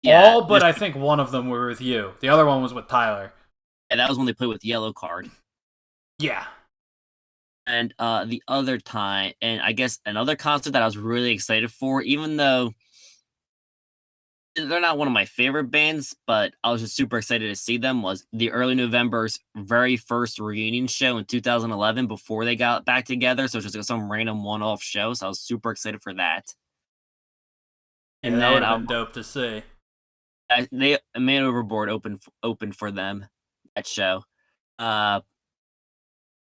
Yeah, all but I think one of them were with you. The other one was with Tyler. And that was when they played with Yellow Card. Yeah. And the other time, and I guess another concert that I was really excited for, even though they're not one of my favorite bands, but I was just super excited to see them, was the Early November's very first reunion show in 2011 before they got back together. So it was just some random one-off show. So I was super excited for that. And yeah, that would have been dope to see. Man Overboard opened for them, that show.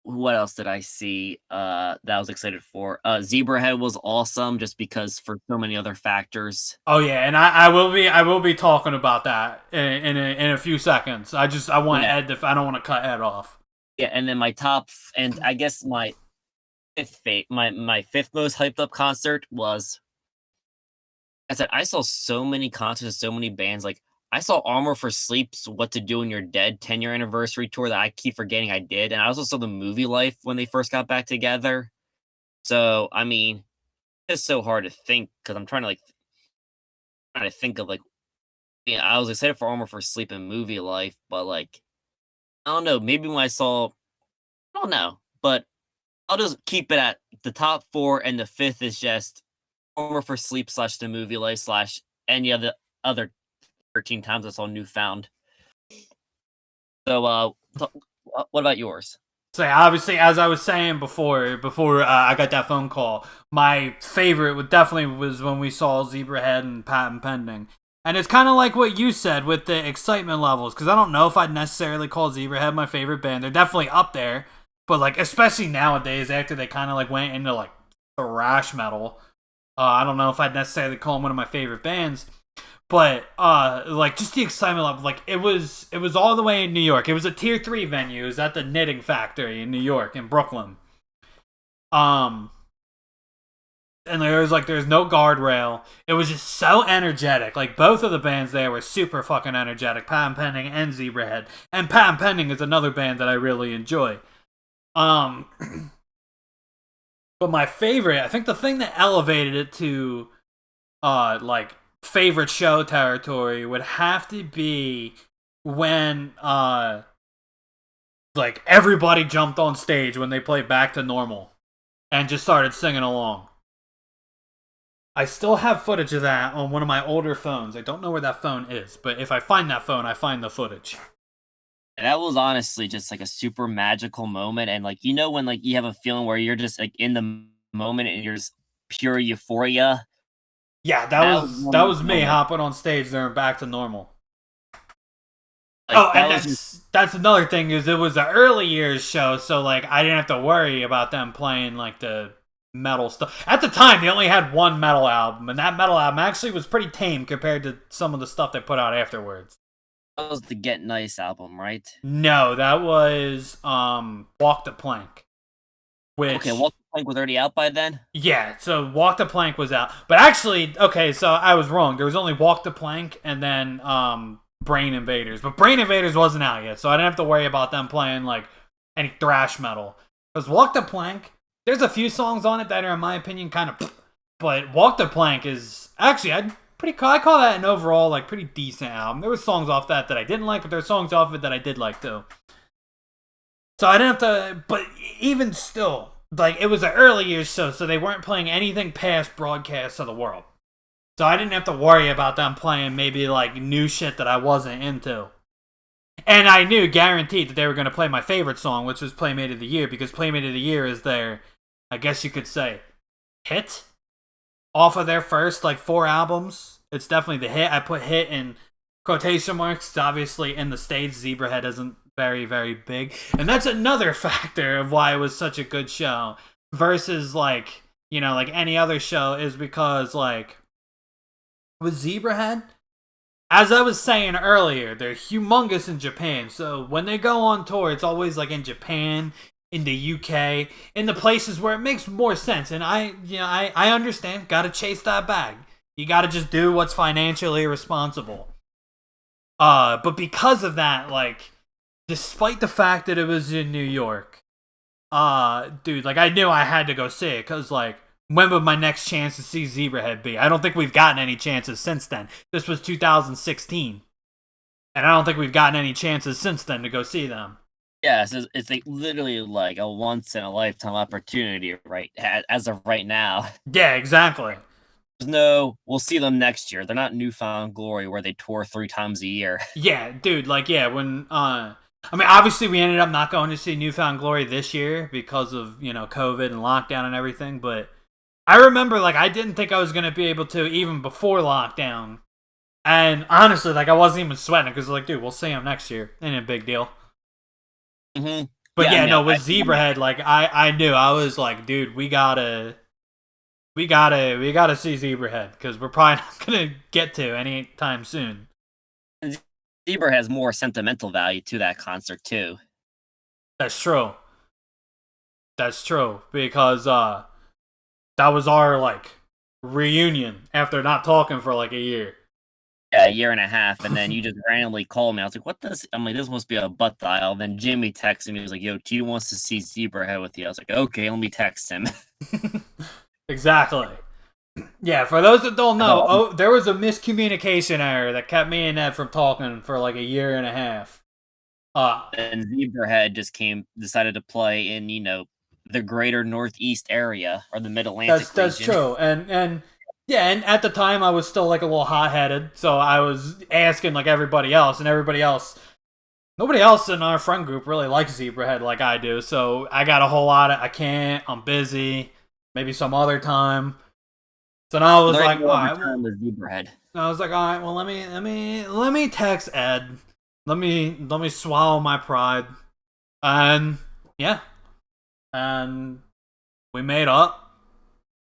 what else did I see that I was excited for? Zebrahead was awesome just because for so many other factors. Oh yeah, and I will be talking about that in a few seconds. I want Yeah. Ed to, I don't want to cut Ed off. Yeah, and then and I guess my my fifth most hyped up concert was, I said I saw so many concerts, so many bands. Like I saw Armor for Sleep's "What to Do When You're Dead" 10-year anniversary tour that I keep forgetting I did, and I also saw the Movie Life when they first got back together. So I mean, it's so hard to think because I'm trying to think of like, yeah, I was excited for Armor for Sleep and Movie Life, but like I don't know, maybe when I don't know, but I'll just keep it at the top four, and the fifth is just Armor for Sleep slash the Movie Life slash any of the other 13 times I saw Newfound. So, what about yours? So obviously, as I was saying before I got that phone call, my favorite would definitely was when we saw Zebrahead and Patent Pending. And it's kind of like what you said with the excitement levels, because I don't know if I'd necessarily call Zebrahead my favorite band. They're definitely up there, but like especially nowadays after they kind of like went into like thrash metal, I don't know if I'd necessarily call them one of my favorite bands. But like just the excitement level, like it was all the way in New York. It was a tier 3 venue. It was at the Knitting Factory in New York, in Brooklyn. Um and there's no guardrail. It was just so energetic. Like both of the bands there were super fucking energetic. Patent Pending and Zebrahead. And Patent Pending is another band that I really enjoy. Um but my favorite, I think the thing that elevated it to like favorite show territory would have to be when like everybody jumped on stage when they played Back to Normal and just started singing along. I still have footage of that on one of my older phones. I don't know where that phone is, but if I find that phone, I find the footage. And that was honestly just like a super magical moment, and like when like you have a feeling where you're just like in the moment and you're just pure euphoria. Yeah, that That was was one that of was those me moments. hopping on stage during Back to Normal. Like Oh, that and was just that's another thing is it was an early years show, so like I didn't have to worry about them playing like the metal stuff. At the time, they only had one metal album, and that metal album actually was pretty tame compared to some of the stuff they put out afterwards. that was the Get Nice album, right? No, that was Walk the Plank, Okay, which Walk the Plank was already out by then. yeah, so Walk the Plank was out. But actually, okay, so I was wrong. There was only Walk the Plank and then Brain Invaders. But Brain Invaders wasn't out yet, so I didn't have to worry about them playing like any thrash metal. Because Walk the Plank, there's a few songs on it that are in my opinion kind of but Walk the Plank is actually I call that an overall like pretty decent album. There were songs off that I didn't like, but there were songs off it that I did like too. So I didn't have to, but even still, like it was an early years show, so they weren't playing anything past broadcasts of the world. So I didn't have to worry about them playing maybe like new shit that I wasn't into. And I knew guaranteed that they were going to play my favorite song, which was Playmate of the Year, because Playmate of the Year is their, I guess you could say, hit off of their first like 4 albums. It's definitely the hit. I put hit in quotation marks. Obviously, in the States, Zebrahead isn't very, very big. And that's another factor of why it was such a good show versus like, like any other show is because like with Zebrahead, as I was saying earlier, they're humongous in Japan. So when they go on tour, it's always like in Japan, in the UK, in the places where it makes more sense. And I understand, gotta chase that bag. You gotta just do what's financially responsible. But because of that, like, despite the fact that it was in New York, dude, like I knew I had to go see it because like when would my next chance to see Zebrahead be? I don't think we've gotten any chances since then. This was 2016, and I don't think we've gotten any chances since then to go see them. Yeah, it's like literally like a once in a lifetime opportunity, right? As of right now, Yeah, exactly. there's no. We'll see them next year. They're not Newfound Glory where they tour 3 times a year. Yeah, dude, like yeah, when I mean obviously we ended up not going to see Newfound Glory this year because of, COVID and lockdown and everything, but I remember like I didn't think I was going to be able to even before lockdown. And honestly, like I wasn't even sweating because like, dude, we'll see him next year. Ain't a big deal. hmm But Yeah, yeah, no, no, with Zebrahead, like I knew I was like, dude, we gotta see Zebrahead because we're probably not gonna get to anytime soon. Zebra has more sentimental value to that concert too. That's true. That's true because that was our like reunion after not talking for like a year. Yeah, a year and a half, and then you just randomly called me. I was like, "What this?" I'm like, "This must be a butt dial." Then Jimmy texted me. He was like, "Yo, T wants to see Zebrahead with you." I was like, "Okay, let me text him." Exactly. Yeah, for those that don't know, So, there was a miscommunication error that kept me and Ed from talking for like a year and a half. and Zebrahead just decided to play in the greater Northeast area or the Mid That's Atlantic that's region. true, and yeah, and at the time I was still like a little hot headed, so I was asking like everybody else, and everybody else, nobody else in our friend group really likes Zebrahead like I do. So I got a whole lot of I can't, I'm busy, maybe some other time. So now I was There ain't like, all no right, well, return to Zebrahead. I was like, all right, well, let me text Ed, let me swallow my pride, and yeah, and we made up,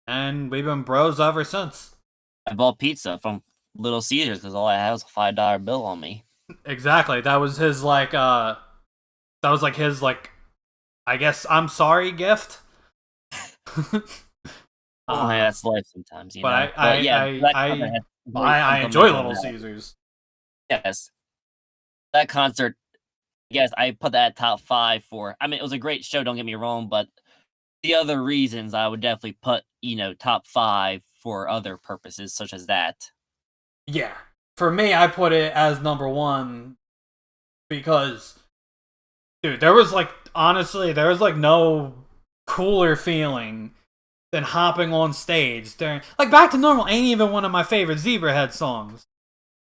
and we've been bros ever since. I bought pizza from Little Caesars because all I had was a $5 bill on me. Exactly. That was his like that was like his like I guess I'm sorry gift. Oh, hey, uh that's life sometimes, but I But I yeah, I that concert I had great I, I enjoy sentimental Little value. Caesars. Yes, that concert. Yes, I put that at top 5 for. I mean, it was a great show. Don't get me wrong, but the other reasons I would definitely put top 5 for other purposes such as that. Yeah. For me I put it as number 1 because dude, there was like honestly there was like no cooler feeling than hopping on stage during like Back to Normal ain't even one of my favorite Zebrahead songs.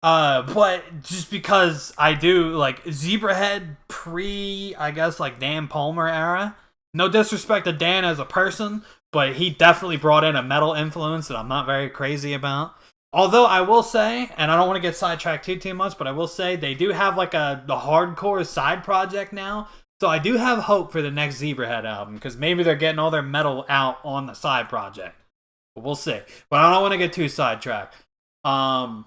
But just because I do like Zebrahead pre, I guess like Dan Palmer era. No disrespect to Dan as a person, but he definitely brought in a metal influence that I'm not very crazy about. Although I will say, and I don't want to get sidetracked too much, but I will say they do have like the hardcore side project now. So I do have hope for the next Zebrahead album because maybe they're getting all their metal out on the side project. But we'll see. But I don't want to get too sidetracked. Um,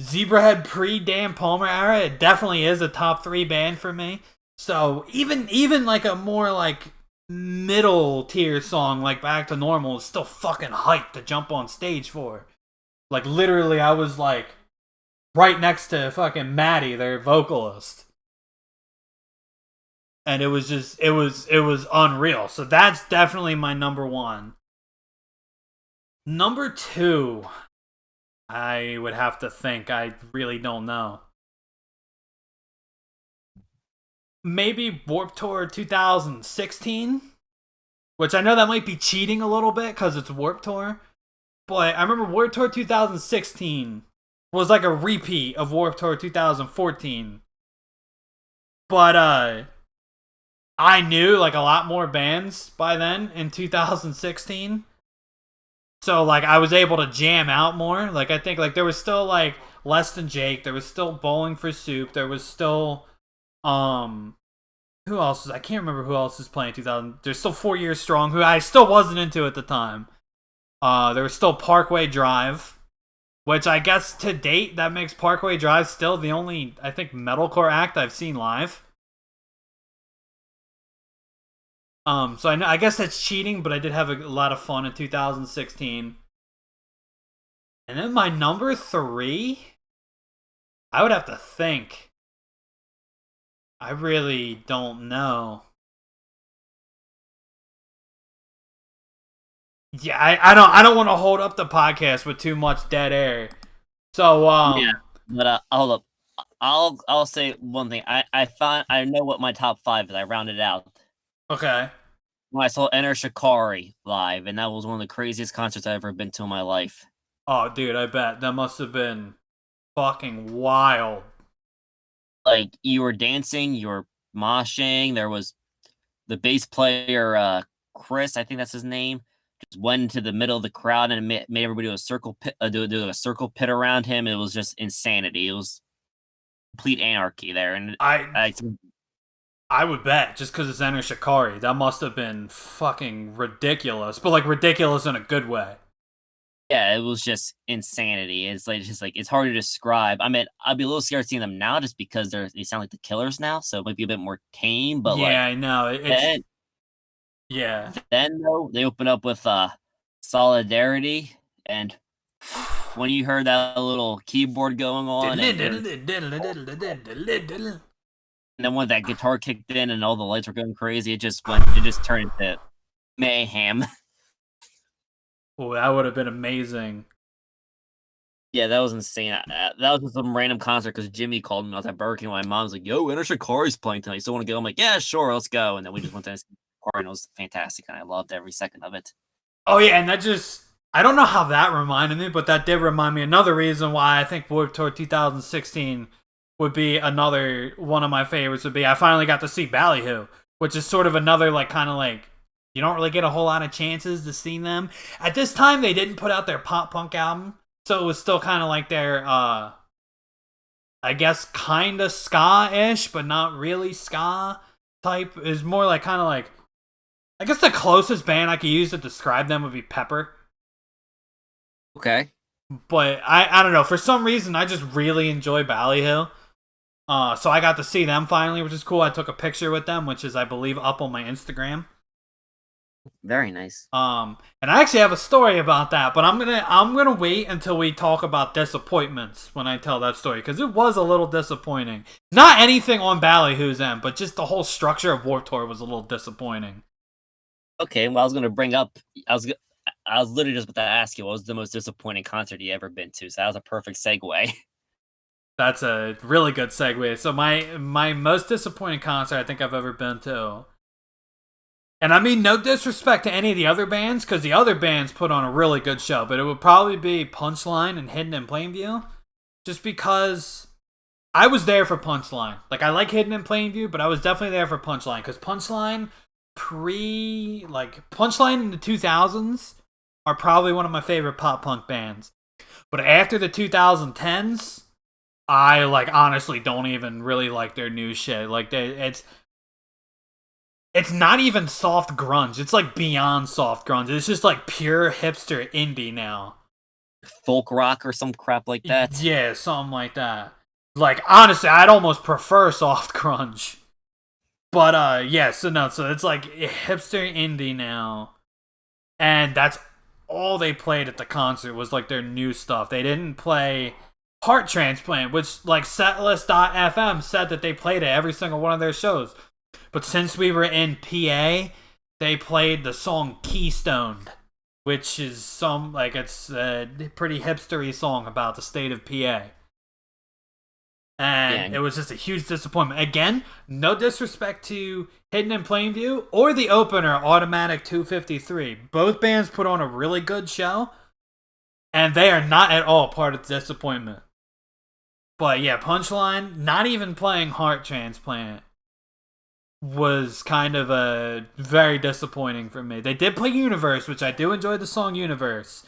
Zebrahead pre Dan Palmer era, it definitely is a top 3 band for me. So even like a more like middle tier song like Back to Normal is still fucking hyped to jump on stage for. Like literally, I was like right next to fucking Maddie, their vocalist, and it was just it was unreal. So that's definitely my number 1. Number 2, I would have to think. I really don't know. Maybe Warp Tour 2016, which I know that might be cheating a little bit because it's Warp Tour. But I remember Warp Tour 2016 was like a repeat of Warp Tour 2014. But I knew like a lot more bands by then in 2016. So like I was able to jam out more. Like I think like there was still like Less Than Jake, there was still Bowling for Soup, there was still um who else is I can't remember who else is playing 2000. There's still 4 Years Strong, who I still wasn't into at the time. There was still Parkway Drive, which I guess to date that makes Parkway Drive still the only I think metalcore act I've seen live. So I guess that's cheating, but I did have a lot of fun in 2016. And then my number 3, I would have to think. I really don't know. Yeah, I don't want to hold up the podcast with too much dead air. So Yeah, but hold up. I'll say one thing. I know what my top 5 is. I rounded it out okay. when I saw Enter Shikari live, and that was one of the craziest concerts I've ever been to in my life. Oh, dude, I bet that must have been fucking wild. Like you were dancing, you were moshing. There was the bass player, Chris, I think that's his name, just went into the middle of the crowd and made everybody do a circle pit, do a circle pit around him. It was just insanity. It was complete anarchy there, and I I would bet, just because it's Enter Shikari, that must have been fucking ridiculous, but like ridiculous in a good way. Yeah, it was just insanity. It's like just like it's hard to describe. I mean, I'd be a little scared seeing them now just because they sound like the Killers now, so it might be a bit more tame. But Yeah, like I know. It's then, yeah. then though they open up with Solidarity, and when you heard that little keyboard going on, and then when that guitar kicked in and all the lights were going crazy, it just turned into mayhem. Oh, that would have been amazing. Yeah, that was insane. That was just some random concert because Jimmy called me. I was at Burger King. My mom's like, "Yo, Enter Shikari's playing tonight. You still want to go?" I'm like, "Yeah, sure, let's go." And then we just went to Shikari, and it was fantastic, and I loved every second of it. Oh yeah, and that just I don't know how that reminded me, but that did remind me another reason why I think Warped Tour 2016 would be another one of my favorites. Would be I finally got to see Ballyhoo, which is sort of another like kind of like you don't really get a whole lot of chances to see them. At this time, they didn't put out their pop punk album, so it was still kind of like their I guess kind of ska-ish, but not really ska type. Is more like kind of like I guess the closest band I could use to describe them would be Pepper. Okay. But I don't know. For some reason, I just really enjoy Ballyhoo. So I got to see them finally, which is cool. I took a picture with them, which is I believe up on my Instagram. Very nice. And I actually have a story about that, but I'm gonna wait until we talk about disappointments when I tell that story because it was a little disappointing. Not anything on Ballyhoo's end, but just the whole structure of Warped Tour was a little disappointing. Okay, well, I was going to bring up. I was literally just about to ask you what was the most disappointing concert you ever been to. So that was a perfect segue. That's a really good segue. So my most disappointing concert I think I've ever been to. And I mean no disrespect to any of the other bands, because the other bands put on a really good show, but it would probably be Punchline and Hidden in Plainview. Just because I was there for Punchline. Like I like Hidden in Plainview, but I was definitely there for Punchline. Because Punchline Punchline in the 2000s are probably one of my favorite pop punk bands. But after the 2010s, I like honestly don't even really like their new shit. Like it's not even soft grunge. It's like beyond soft grunge. It's just like pure hipster indie now. Folk rock or some crap like that. Yeah, something like that. Like honestly, I'd almost prefer soft grunge. But yeah, so it's like hipster indie now. And that's all they played at the concert was like their new stuff. They didn't play Heart Transplant, which like Setlist.fm said that they played it every single one of their shows. But since we were in PA, they played the song Keystone, which is some like it's a pretty hipstery song about the state of PA. And it was just a huge disappointment. Again, no disrespect to Hidden in Plainview or the opener, Automatic 253. Both bands put on a really good show, and they are not at all part of the disappointment. But yeah, Punchline, not even playing Heart Transplant, was kind of a very disappointing for me. They did play Universe, which I do enjoy the song Universe.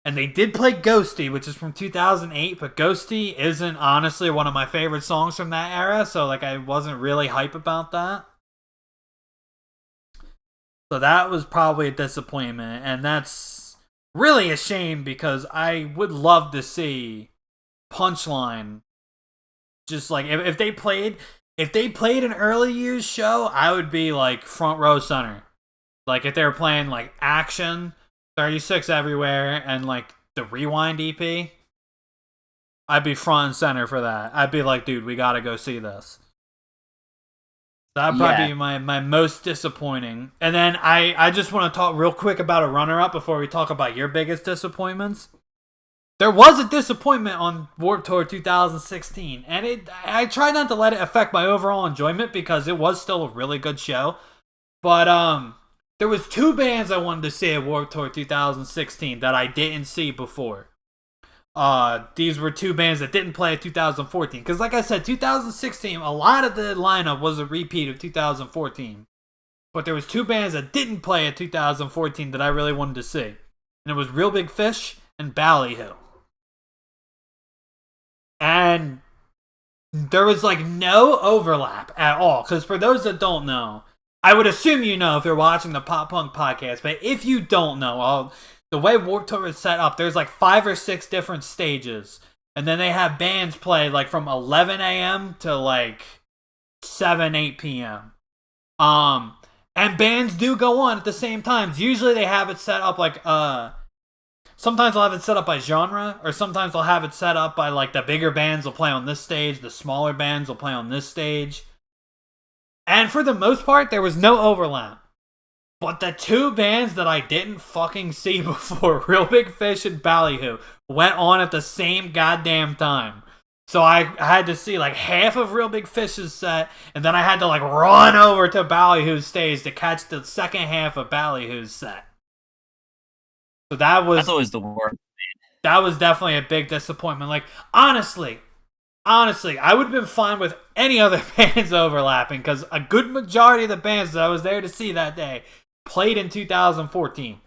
And they did play Ghosty, which is from 2008, but Ghosty isn't honestly one of my favorite songs from that era, so like I wasn't really hype about that. So that was probably a disappointment, and that's really a shame because I would love to see Punchline. Just like if they played an early years show, I would be like front row center. Like if they were playing like Action, 36 Everywhere, and like the Rewind EP, I'd be front and center for that. I'd be like, dude, we gotta go see this. That'd probably be my most disappointing. And then I just want to talk real quick about a runner-up before we talk about your biggest disappointments. There was a disappointment on Warped Tour 2016, and I tried not to let it affect my overall enjoyment because it was still a really good show. But there was two bands I wanted to see at Warped Tour 2016 that I didn't see before. These were two bands that didn't play at 2014. Because like I said, 2016, a lot of the lineup was a repeat of 2014. But there was two bands that didn't play at 2014 that I really wanted to see. And it was Real Big Fish and Ballyhoo. And there was like no overlap at all. Because for those that don't know, I would assume you know if you're watching the Pop Punk podcast, but if you don't know, the way Warped Tour is set up, there's like 5 or 6 different stages, and then they have bands play like from 11 a.m. to like 7-8 p.m. And bands do go on at the same times. Usually they have it set up like sometimes they'll have it set up by genre, or sometimes they'll have it set up by like the bigger bands will play on this stage, the smaller bands will play on this stage. And for the most part, there was no overlap. But the 2 bands that I didn't fucking see before, Real Big Fish and Ballyhoo, went on at the same goddamn time. So I had to see like half of Real Big Fish's set, and then I had to like run over to Ballyhoo's stage to catch the second half of Ballyhoo's set. So that's always the worst. That was definitely a big disappointment. Like, honestly, I would have been fine with any other bands overlapping, because a good majority of the bands that I was there to see that day played in 2014.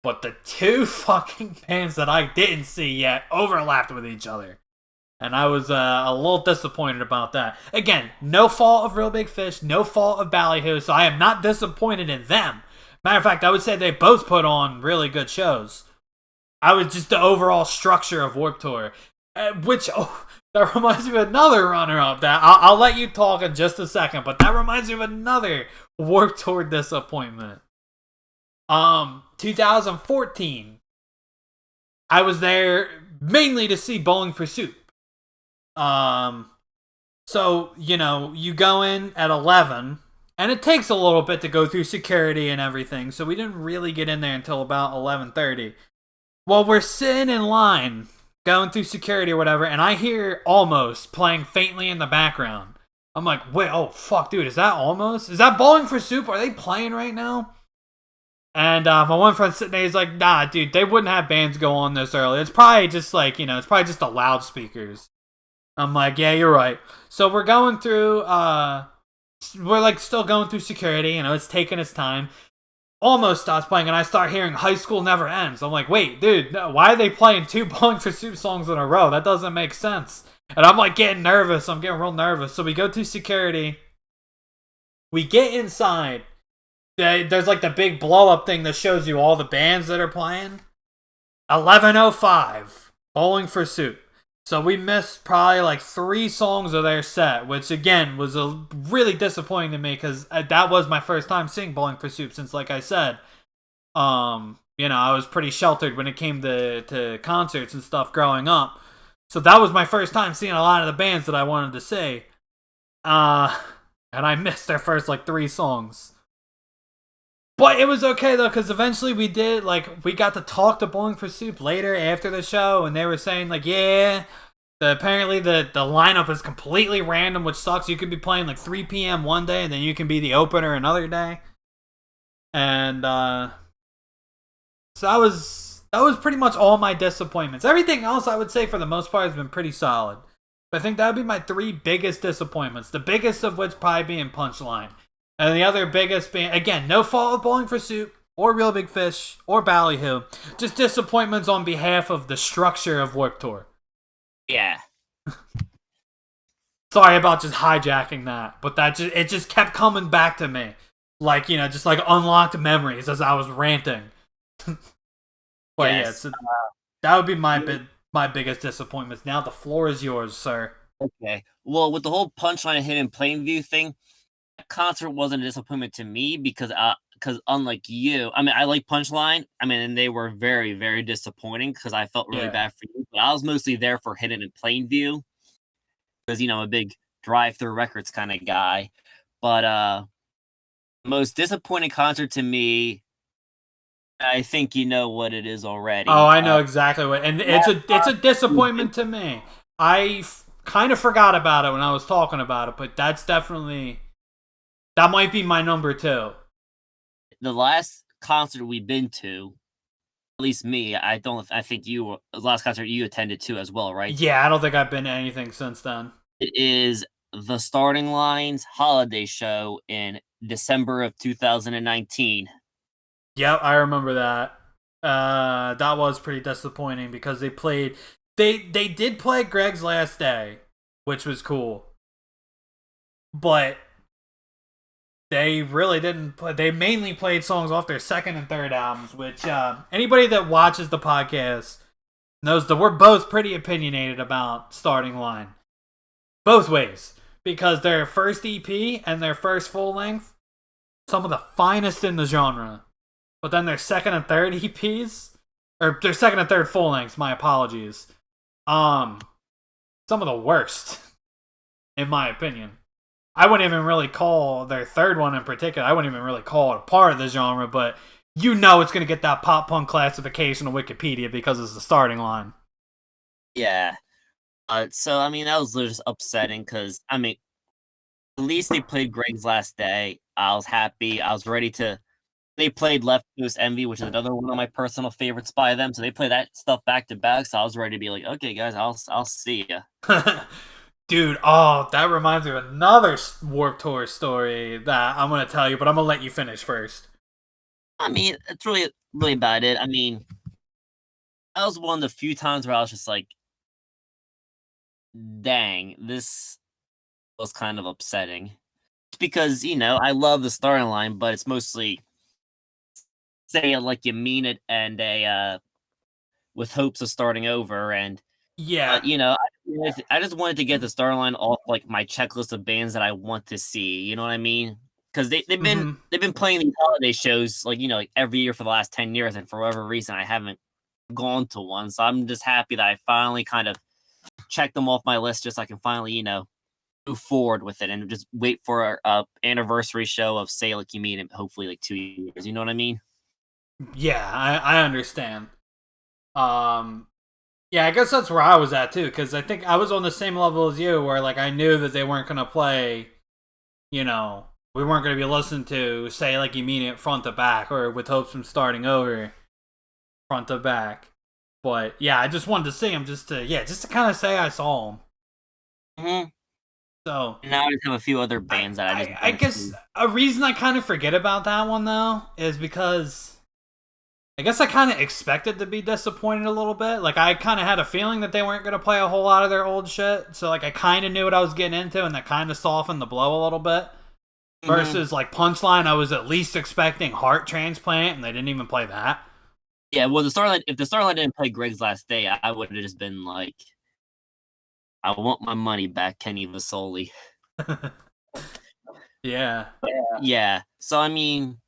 But the 2 fucking bands that I didn't see yet overlapped with each other. And I was a little disappointed about that. Again, no fault of Real Big Fish, no fault of Ballyhoo, so I am not disappointed in them. Matter of fact, I would say they both put on really good shows. I was just the overall structure of Warped Tour. Which, that reminds me of another runner-up. That I'll let you talk in just a second, but that reminds me of another Warped Tour disappointment. 2014, I was there mainly to see Bowling for Soup. So, you know, you go in at 11, and it takes a little bit to go through security and everything, so we didn't really get in there until about 11:30. Well, we're sitting in line, going through security or whatever, and I hear Almost playing faintly in the background. I'm like, wait, oh, fuck, dude, is that Almost? Is that Bowling for Soup? Are they playing right now? And my one friend sitting there, he's like, nah, dude, they wouldn't have bands go on this early. It's probably just like, you know, it's probably just the loudspeakers. I'm like, yeah, you're right. So we're going through, we're like still going through security, you know, it's taking its time. Almost stops playing, and I start hearing High School Never Ends. I'm like, wait, dude, why are they playing 2 Bowling for Soup songs in a row? That doesn't make sense. And I'm like getting nervous. I'm getting real nervous. So we go to security. We get inside. There's like the big blow up thing that shows you all the bands that are playing. 11:05, Bowling for Soup. So we missed probably like 3 songs of their set, which again was really disappointing to me, because that was my first time seeing Bowling for Soup since, like I said, you know, I was pretty sheltered when it came to concerts and stuff growing up. So that was my first time seeing a lot of the bands that I wanted to see. And I missed their first like 3 songs. But it was okay though, because eventually we got to talk to Bowling for Soup later after the show, and they were saying like, yeah, apparently the lineup is completely random, which sucks. You could be playing like 3 p.m. one day, and then you can be the opener another day. And so that was pretty much all my disappointments. Everything else, I would say, for the most part, has been pretty solid. But I think that would be my 3 biggest disappointments. The biggest of which probably being Punchline. And the other biggest being, again, no fault of Bowling for Soup, or Real Big Fish, or Ballyhoo. Just disappointments on behalf of the structure of Warped Tour. Yeah. Sorry about just hijacking that, but it just kept coming back to me. Like, you know, just like unlocked memories as I was ranting. But yes. Yeah, so that would be my biggest disappointments. Now the floor is yours, sir. Okay. Well, with the whole Punchline and Hidden Plainview thing, that concert wasn't a disappointment to me because unlike you, I mean, I like Punchline. I mean, and they were very, very disappointing because I felt really bad for you. But I was mostly there for Hidden and Plainview because, you know, I'm a big Drive-Thru Records kind of guy. But most disappointing concert to me, I think you know what it is already. Oh, I know exactly what, and it's a disappointment to me. I kind of forgot about it when I was talking about it, but that's definitely, that might be my number 2. The last concert we've been to, at least me, I think you, the last concert you attended to as well, right? Yeah, I don't think I've been to anything since then. It is the Starting Line's holiday show in December of 2019. Yep, I remember that. That was pretty disappointing because they played They did play Greg's Last Day, which was cool, but they really didn't play. They mainly played songs off their second and third albums, which anybody that watches the podcast knows that we're both pretty opinionated about Starting Line. Both ways. Because their first EP and their first full length, some of the finest in the genre. But then their second and third EPs, or their second and third full lengths, my apologies, some of the worst, in my opinion. I wouldn't even really call their third one in particular, I wouldn't even really call it a part of the genre, but you know it's going to get that pop punk classification on Wikipedia because it's the Starting Line. Yeah. So, I mean, that was just upsetting because, I mean, at least they played Greg's Last Day. I was happy. I was ready to. They played Left Coast Envy, which is another one of my personal favorites by them. So they played that stuff back to back. So I was ready to be like, okay, guys, I'll see ya. Dude, oh, that reminds me of another Warped Tour story that I'm going to tell you, but I'm going to let you finish first. I mean, it's really about it. I mean, that was one of the few times where I was just like, dang, this was kind of upsetting. Because, you know, I love the Starting Line, but it's mostly say it like you mean it and with hopes of starting over. And yeah, you know, I just wanted to get the Starting Line off like my checklist of bands that I want to see. You know what I mean? Because they've been playing these holiday shows like, you know, like every year for the last 10 years, and for whatever reason I haven't gone to one. So I'm just happy that I finally kind of checked them off my list, just so I can finally, you know, move forward with it and just wait for a anniversary show of Say Like You Mean It, hopefully like 2 years. You know what I mean? Yeah, I understand. Yeah, I guess that's where I was at too, because I think I was on the same level as you, where like I knew that they weren't gonna play, you know, we weren't gonna be listening to Say Like You Mean It front to back, or With Hopes from Starting Over front to back. But yeah, I just wanted to see him just to kind of say I saw him. Mm-hmm. So now I just have a few other bands that I guess a reason I kind of forget about that one though is because I guess I kind of expected to be disappointed a little bit. Like I kind of had a feeling that they weren't going to play a whole lot of their old shit. So like I kind of knew what I was getting into, and that kind of softened the blow a little bit. Versus like Punchline, I was at least expecting Heart Transplant, and they didn't even play that. Yeah, well, if the Starlight didn't play Greg's Last Day, I would have just been like, I want my money back, Kenny Vasoli. Yeah. Yeah. So I mean,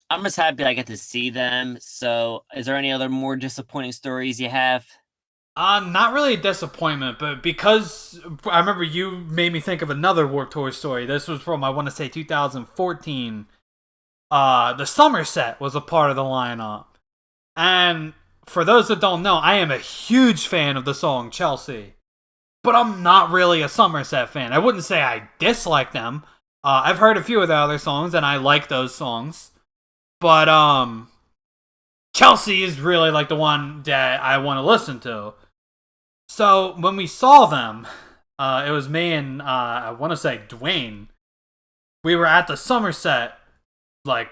I'm just happy I get to see them. So, is there any other more disappointing stories you have? Not really a disappointment, but because I remember you made me think of another Warped Tour story. This was from, I want to say, 2014. The Somerset was a part of the lineup. And for those that don't know, I am a huge fan of the song Chelsea. But I'm not really a Somerset fan. I wouldn't say I dislike them. I've heard a few of their other songs, and I like those songs. But, Chelsea is really, like, the one that I want to listen to. So, when we saw them, it was me and, I want to say, Dwayne. We were at the Somerset, like,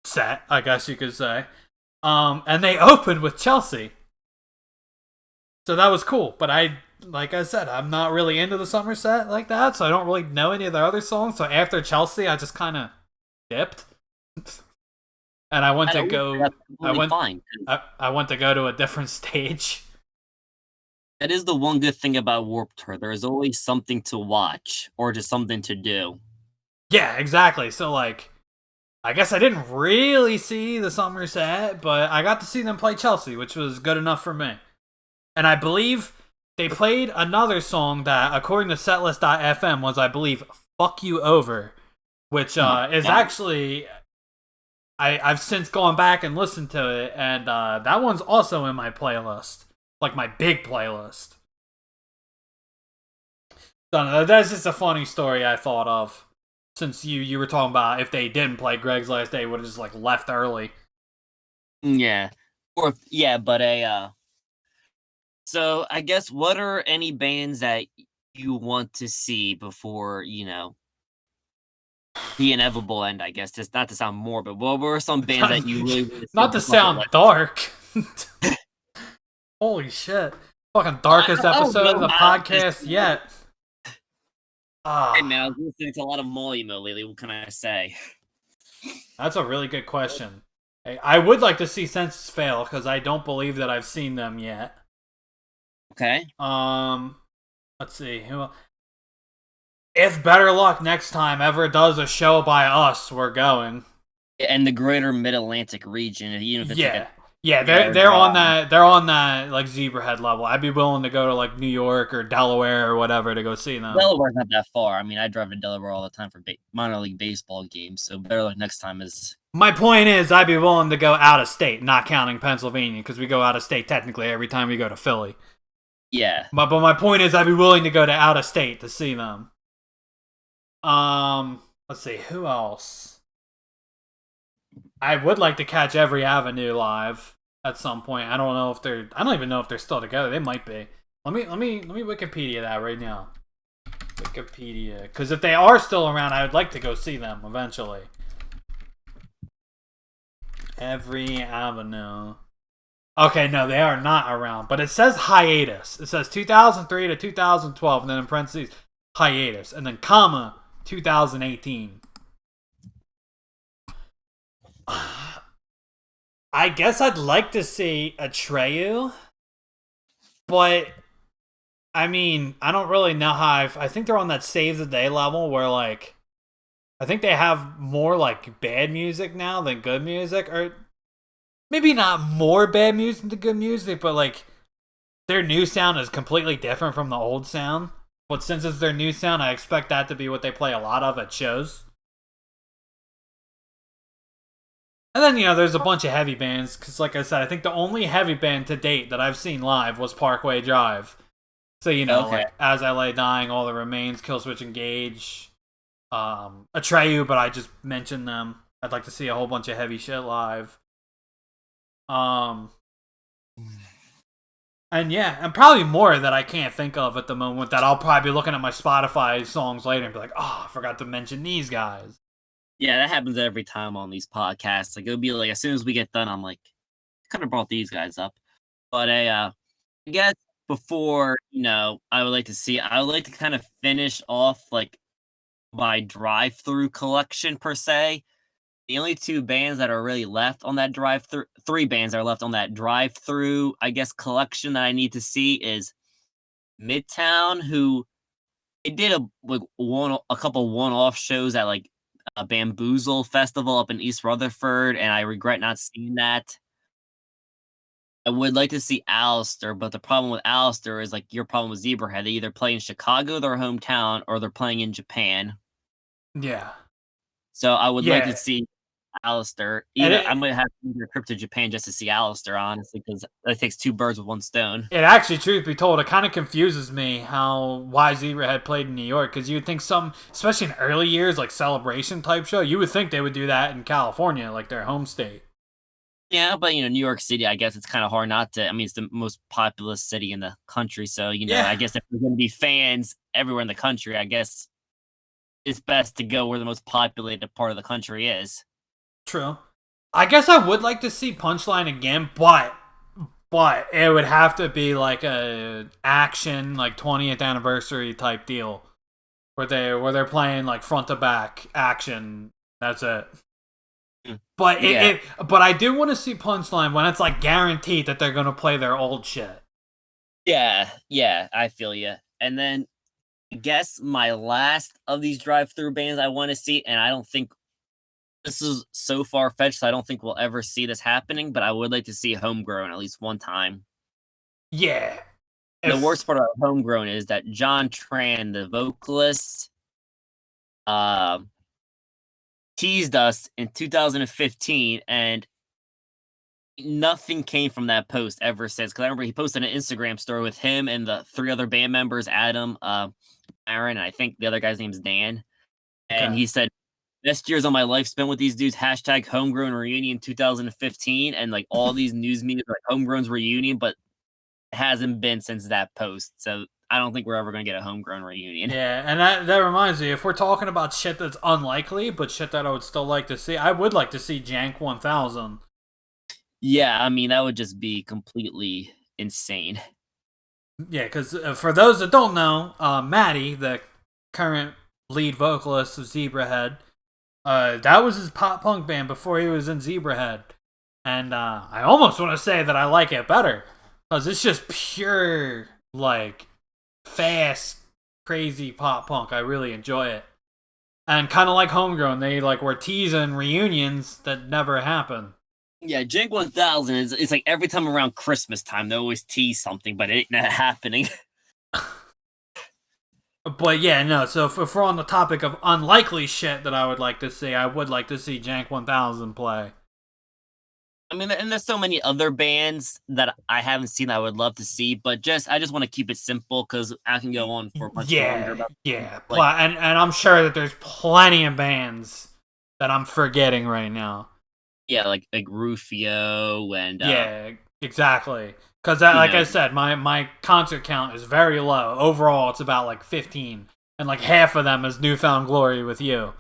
set, I guess you could say. And they opened with Chelsea. So that was cool. But like I said, I'm not really into the Somerset like that, so I don't really know any of their other songs. So after Chelsea, I just kind of dipped. And I went to go. I went to go to a different stage. That is the one good thing about Warped Tour. There is always something to watch or just something to do. Yeah, exactly. So like, I guess I didn't really see the Somerset, but I got to see them play Chelsea, which was good enough for me. And I believe they played another song that, according to Setlist.fm, was, I believe, Fuck You Over, which is actually... I've since gone back and listened to it, and that one's also in my playlist. Like, my big playlist. So, that's just a funny story I thought of. Since you were talking about if they didn't play Greg's Last Day, would have just, like, left early. Yeah. So, I guess, what are any bands that you want to see before, you know, the inevitable end, I guess? Just not to sound morbid, what were some bands that you really want to see? Not to sound dark. Holy shit. Fucking darkest I don't episode of know the how podcast yet. Hey man, I Ah, was listening to a lot of Mall emo lately. What can I say? that's a really good question. Hey, I would like to see Census Fail because I don't believe that I've seen them yet. Okay. Um, let's see. If Better Luck Next Time ever does a show by us, we're going. And the greater Mid Atlantic region, even if it's like Yeah. a Yeah, fair they're on drive. that like Zebrahead level. I'd be willing to go to like New York or Delaware or whatever to go see them. Delaware's not that far. I mean, I drive to Delaware all the time for minor league baseball games. So better luck next time is My point is, I'd be willing to go out of state, not counting Pennsylvania, because we go out of state technically every time we go to Philly. yeah. But my point is, I'd be willing to go to out of state to see them. Let's see who else. I would like to catch Every Avenue live at some point. I don't know if they're. I don't even know if they're still together. They might be. Let me Wikipedia that right now. Wikipedia, because if they are still around, I would like to go see them eventually. Every Avenue. Okay, no, they are not around, but it says hiatus. It says 2003 to 2012, and then in parentheses hiatus, and then comma 2018. I guess I'd like to see Atreyu, but I mean, I don't really know how I think they're on that Save the Day level where like I think they have more like bad music now than good music, or maybe not more bad music than good music, but like their new sound is completely different from the old sound. But since it's their new sound, I expect that to be what they play a lot of at shows. And then, there's a bunch of heavy bands, because like I said, I think the only heavy band to date that I've seen live was Parkway Drive. So, Okay. like As I Lay Dying, All That Remains, Killswitch Engage, Atreyu, but I just mentioned them. I'd like to see a whole bunch of heavy shit live. And yeah, and probably more that I can't think of at the moment that I'll probably be looking at my Spotify songs later and be like, oh, I forgot to mention these guys. Yeah, that happens every time on these podcasts. Like it'll be like as soon as we get done, I'm like, kind of brought these guys up. But I guess before, I would like to kind of finish off like my drive-through collection per se. The only two bands that are really left on that drive-through, three bands that are left on that drive-through, I guess, collection that I need to see is Midtown, who they did a couple one-off shows at like a Bamboozle Festival up in East Rutherford, and I regret not seeing that. I would like to see Alistair, but the problem with Alistair is like your problem with Zebrahead. They either play in Chicago, their hometown, or they're playing in Japan. Yeah. So I would like to Yeah. see Alistair. And Even I'm gonna have to do a trip to Japan just to see Alistair, honestly, because that takes two birds with one stone. It actually, truth be told, it kind of confuses me why Zebrahead played in New York, because you would think especially in early years, like celebration type show, you would think they would do that in California, like their home state. Yeah, but New York City, I guess it's kind of hard not to. I mean, it's the most populous city in the country, so Yeah. I guess if there's going to be fans everywhere in the country, I guess it's best to go where the most populated part of the country is. True. I guess I would like to see Punchline again, but it would have to be like a action, like 20th anniversary type deal, where they're playing like front to back action. That's it. But but I do want to see Punchline when it's like guaranteed that they're gonna play their old shit. Yeah, I feel you. And then I guess my last of these drive-through bands I want to see, and I don't think this is so far-fetched, so I don't think we'll ever see this happening, but I would like to see Homegrown at least one time. Yeah. The worst part about Homegrown is that John Tran, the vocalist, teased us in 2015, and nothing came from that post ever since. Because I remember he posted an Instagram story with him and the three other band members, Adam, Aaron, and I think the other guy's name's Dan. And he said, best years of my life spent with these dudes, hashtag Homegrown Reunion 2015. And like all these news media like Homegrown's reunion, but it hasn't been since that post. So I don't think we're ever going to get a Homegrown reunion. Yeah, and that reminds me, if we're talking about shit that's unlikely, but shit that I would still like to see, I would like to see Jank 1000. Yeah, I mean, that would just be completely insane. Yeah, because for those that don't know, Maddie, the current lead vocalist of Zebrahead, that was his pop punk band before he was in Zebrahead. And I almost want to say that I like it better because it's just pure, like, fast, crazy pop punk. I really enjoy it. And kind of like Homegrown, they like were teasing reunions that never happen. Yeah, Jink 1000 is it's like every time around Christmas time they always tease something, but it ain't not happening. But yeah, no. So if we're on the topic of unlikely shit that I would like to see, I would like to see Jank 1000 play. I mean, and there's so many other bands that I haven't seen that I would love to see, but I just want to keep it simple because I can go on for much longer about And I'm sure that there's plenty of bands that I'm forgetting right now. Yeah, like Rufio and yeah, exactly. Because like I said, my concert count is very low. Overall, it's about like 15, and like half of them is Newfound Glory with you.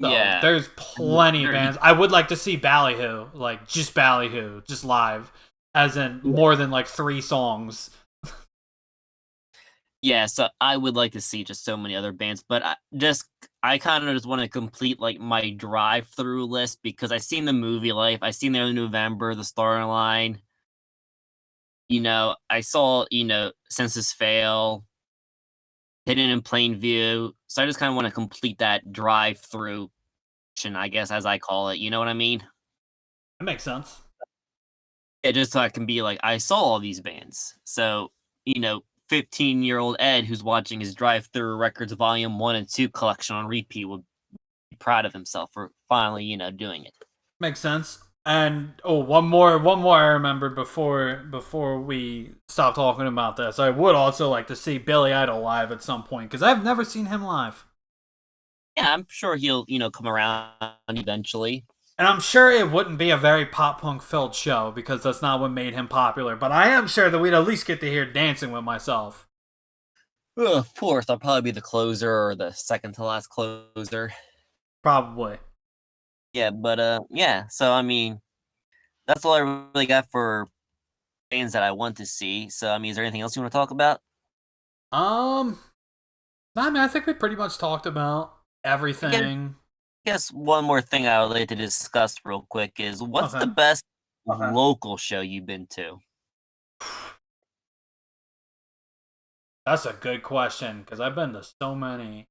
So yeah, there's plenty of bands. I would like to see Ballyhoo, like just Ballyhoo, just live, as in more than like 3 songs. Yeah, so I would like to see just so many other bands, but I kind of just want to complete like my drive-through list because I seen the movie Life, I seen the early November, the storyline. I saw Census Fail, Hidden in Plain View, so I just kind of want to complete that drive-through, I guess as I call it. You know what I mean? That makes sense. Yeah, just so I can be like, I saw all these bands. So, 15-year-old Ed who's watching his Drive-Through Records Volume 1 and 2 collection on repeat would be proud of himself for finally, doing it. Makes sense. And one more I remember before we stop talking about this. I would also like to see Billy Idol live at some point because I've never seen him live. Yeah, I'm sure he'll, come around eventually. And I'm sure it wouldn't be a very pop punk filled show because that's not what made him popular. But I am sure that we'd at least get to hear Dancing with Myself. Of course, I'll probably be the closer or the second to last closer. Probably. Yeah, but yeah. So I mean, that's all I really got for bands that I want to see. So I mean, is there anything else you want to talk about? I mean, I think we pretty much talked about everything. I guess one more thing I would like to discuss real quick is what's the best local show you've been to? That's a good question because I've been to so many.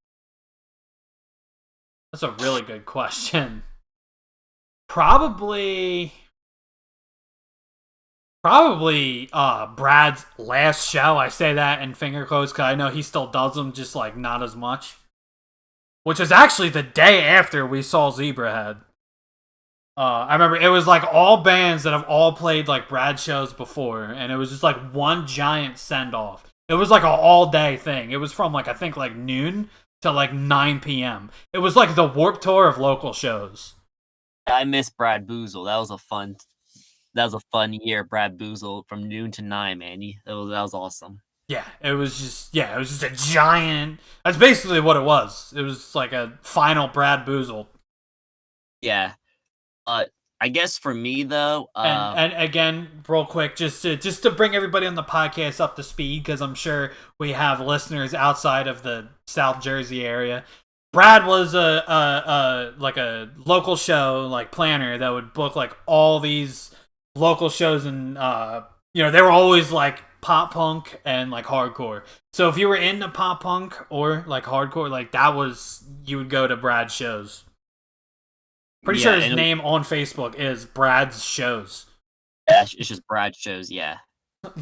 That's a really good question. Probably Brad's last show. I say that in finger quotes because I know he still does them, just like not as much. Which was actually the day after we saw Zebrahead. I remember it was like all bands that have all played like Brad shows before, and it was just like one giant send off. It was like an all day thing. It was from like I think like noon to like 9 p.m. It was like the Warped Tour of local shows. I miss Brad Boozle. That was a fun year. Brad Boozle from noon to 9, man. That was awesome. Yeah, it was just a giant. That's basically what it was. It was like a final Brad Boozle. Yeah. I guess for me though, and again, real quick, just to bring everybody on the podcast up to speed, because I'm sure we have listeners outside of the South Jersey area. Brad was a local show like planner that would book like all these local shows, and they were always like pop punk and like hardcore. So if you were into pop punk or like hardcore, like that was you would go to Brad's shows. Pretty sure his name on Facebook is Brad's Shows. Yeah, it's just Brad's Shows, yeah.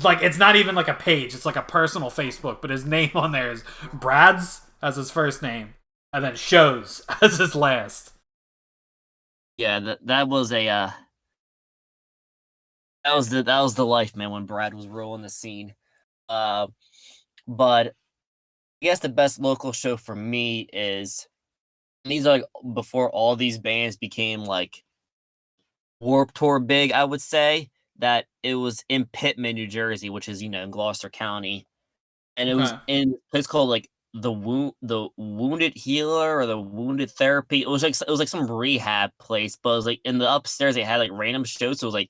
Like, it's not even like a page. It's like a personal Facebook, but his name on there is Brad's as his first name, and then Shows as his last. Yeah, that was a that was the life, man, when Brad was rolling the scene. But I guess the best local show for me is these are like before all these bands became like Warped Tour big, I would say that it was in Pittman, New Jersey, which is in Gloucester County, and it was in a place called like the Wounded Healer or the Wounded Therapy. It was like some rehab place, but it was like in the upstairs they had like random shows. So it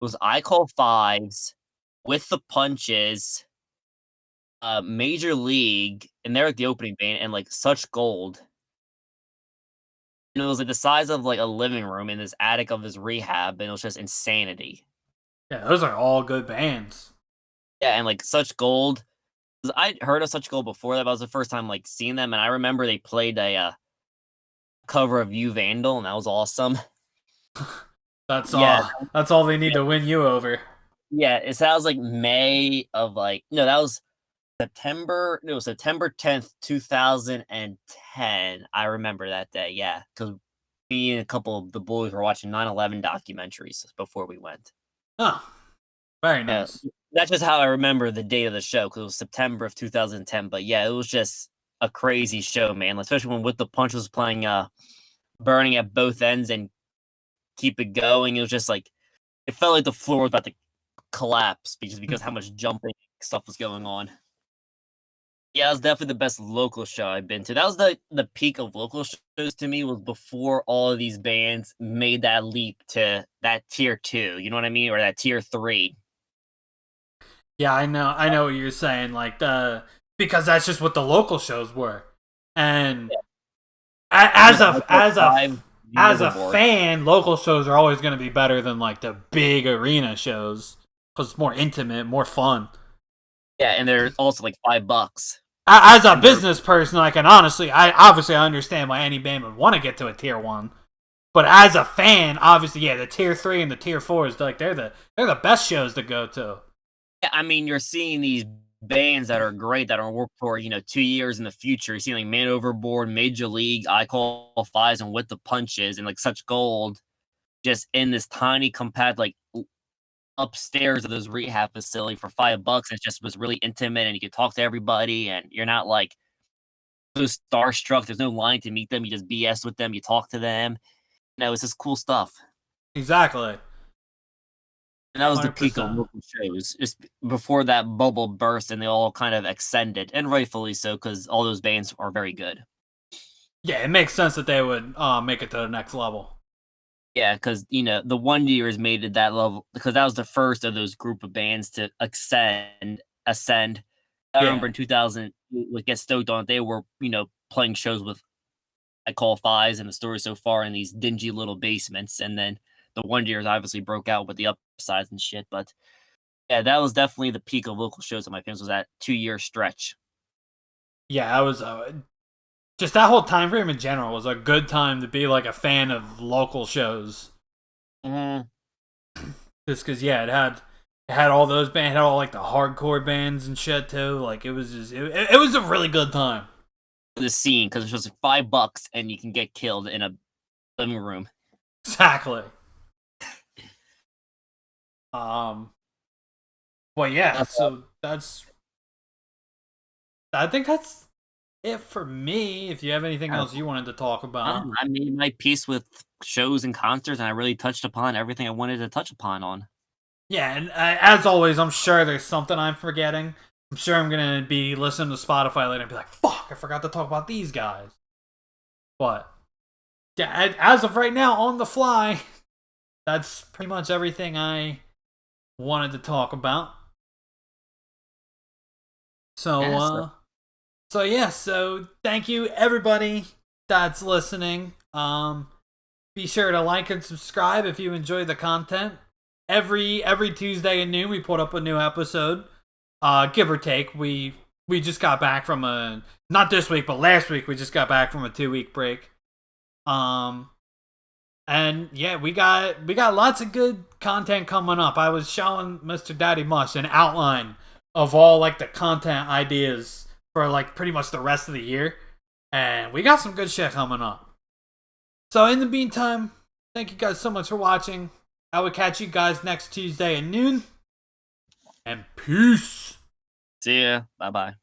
was I Call Fives, With the Punches, Major League, and they're like the opening band, and like Such Gold. And it was like the size of like a living room in this attic of this rehab, and it was just insanity. Yeah, those are all good bands. Yeah, and like Such Gold, 'cause I'd heard of Such Gold before that, but it was the first time like seeing them, and I remember they played a cover of You Vandal, and that was awesome. That's Yeah, all. That's all they need to win you over. yeah, it sounds like May of like no, that was September. No, September 10th, 2010. I remember that day. Yeah, because me and a couple of the boys were watching 9/11 documentaries before we went. Oh, very Yeah, nice. that's just how I remember the date of the show because it was September of 2010. But yeah, it was just a crazy show, man. Especially when With the Punch was playing Burning at Both Ends and Keep It Going. It was just like it felt like the floor was about to collapse because how much jumping stuff was going on. Yeah, that was definitely the best local show I've been to. That was the peak of local shows to me was before all of these bands made that leap to that tier 2, you know what I mean? Or that tier 3. Yeah, I know. I know what you're saying. Like because that's just what the local shows were, and as a as a fan, local shows are always going to be better than like the big arena shows because it's more intimate, more fun. Yeah, and they're also like $5. As a business person, I can honestly, I obviously understand why any band would want to get to a tier 1. But as a fan, obviously, yeah, the tier 3 and the tier 4 is like they're the best shows to go to. Yeah, I mean, you're seeing these bands that are great that are work for 2 years in the future. You're seeing like Man Overboard, Major League, I Call Fives, and With the Punches, and like Such Gold, just in this tiny compact like upstairs of this rehab facility for $5. It just was really intimate, and you could talk to everybody, and you're not like so starstruck. There's no line to meet them. You just BS with them. You talk to them. It's just cool stuff. Exactly. And that was the peak of 100%. local shows, just before that bubble burst, and they all kind of extended, and rightfully so, because all those bands are very good. Yeah, it makes sense that they would make it to the next level. Yeah, because the One Years made it that level because that was the first of those group of bands to ascend. I remember in 2000, like Get Stoked On It, they were playing shows with I Call Fives and The Story So Far in these dingy little basements, and then the One Years obviously broke out with the upsides and shit. But yeah, that was definitely the peak of local shows in my opinion. Was that 2-year stretch? Yeah, I was just that whole time frame in general was a good time to be like a fan of local shows. Mm-hmm. Just because, yeah, it had all those bands, it had all like the hardcore bands and shit too. Like it was just it was a really good time. The scene because it's just $5 and you can get killed in a living room. Exactly. Well, yeah. So I think that's it for me. If you have anything else you wanted to talk about, I made my peace with shows and concerts, and I really touched upon everything I wanted to touch upon on. yeah. And as always, I'm sure there's something I'm forgetting. I'm sure I'm gonna be listening to Spotify later and be like, "Fuck, I forgot to talk about these guys." But yeah, as of right now, on the fly, that's pretty much everything I wanted to talk about. So, so thank you everybody that's listening. Be sure to like and subscribe if you enjoy the content. Every Tuesday at noon we put up a new episode. Give or take. We just got back from not this week, but last week we just got back from a 2-week break. And yeah, we got lots of good content coming up. I was showing Mr. Daddy Mush an outline of all like the content ideas for like pretty much the rest of the year, and we got some good shit coming up. So in the meantime, thank you guys so much for watching. I will catch you guys next Tuesday at noon, and peace. See ya. Bye bye.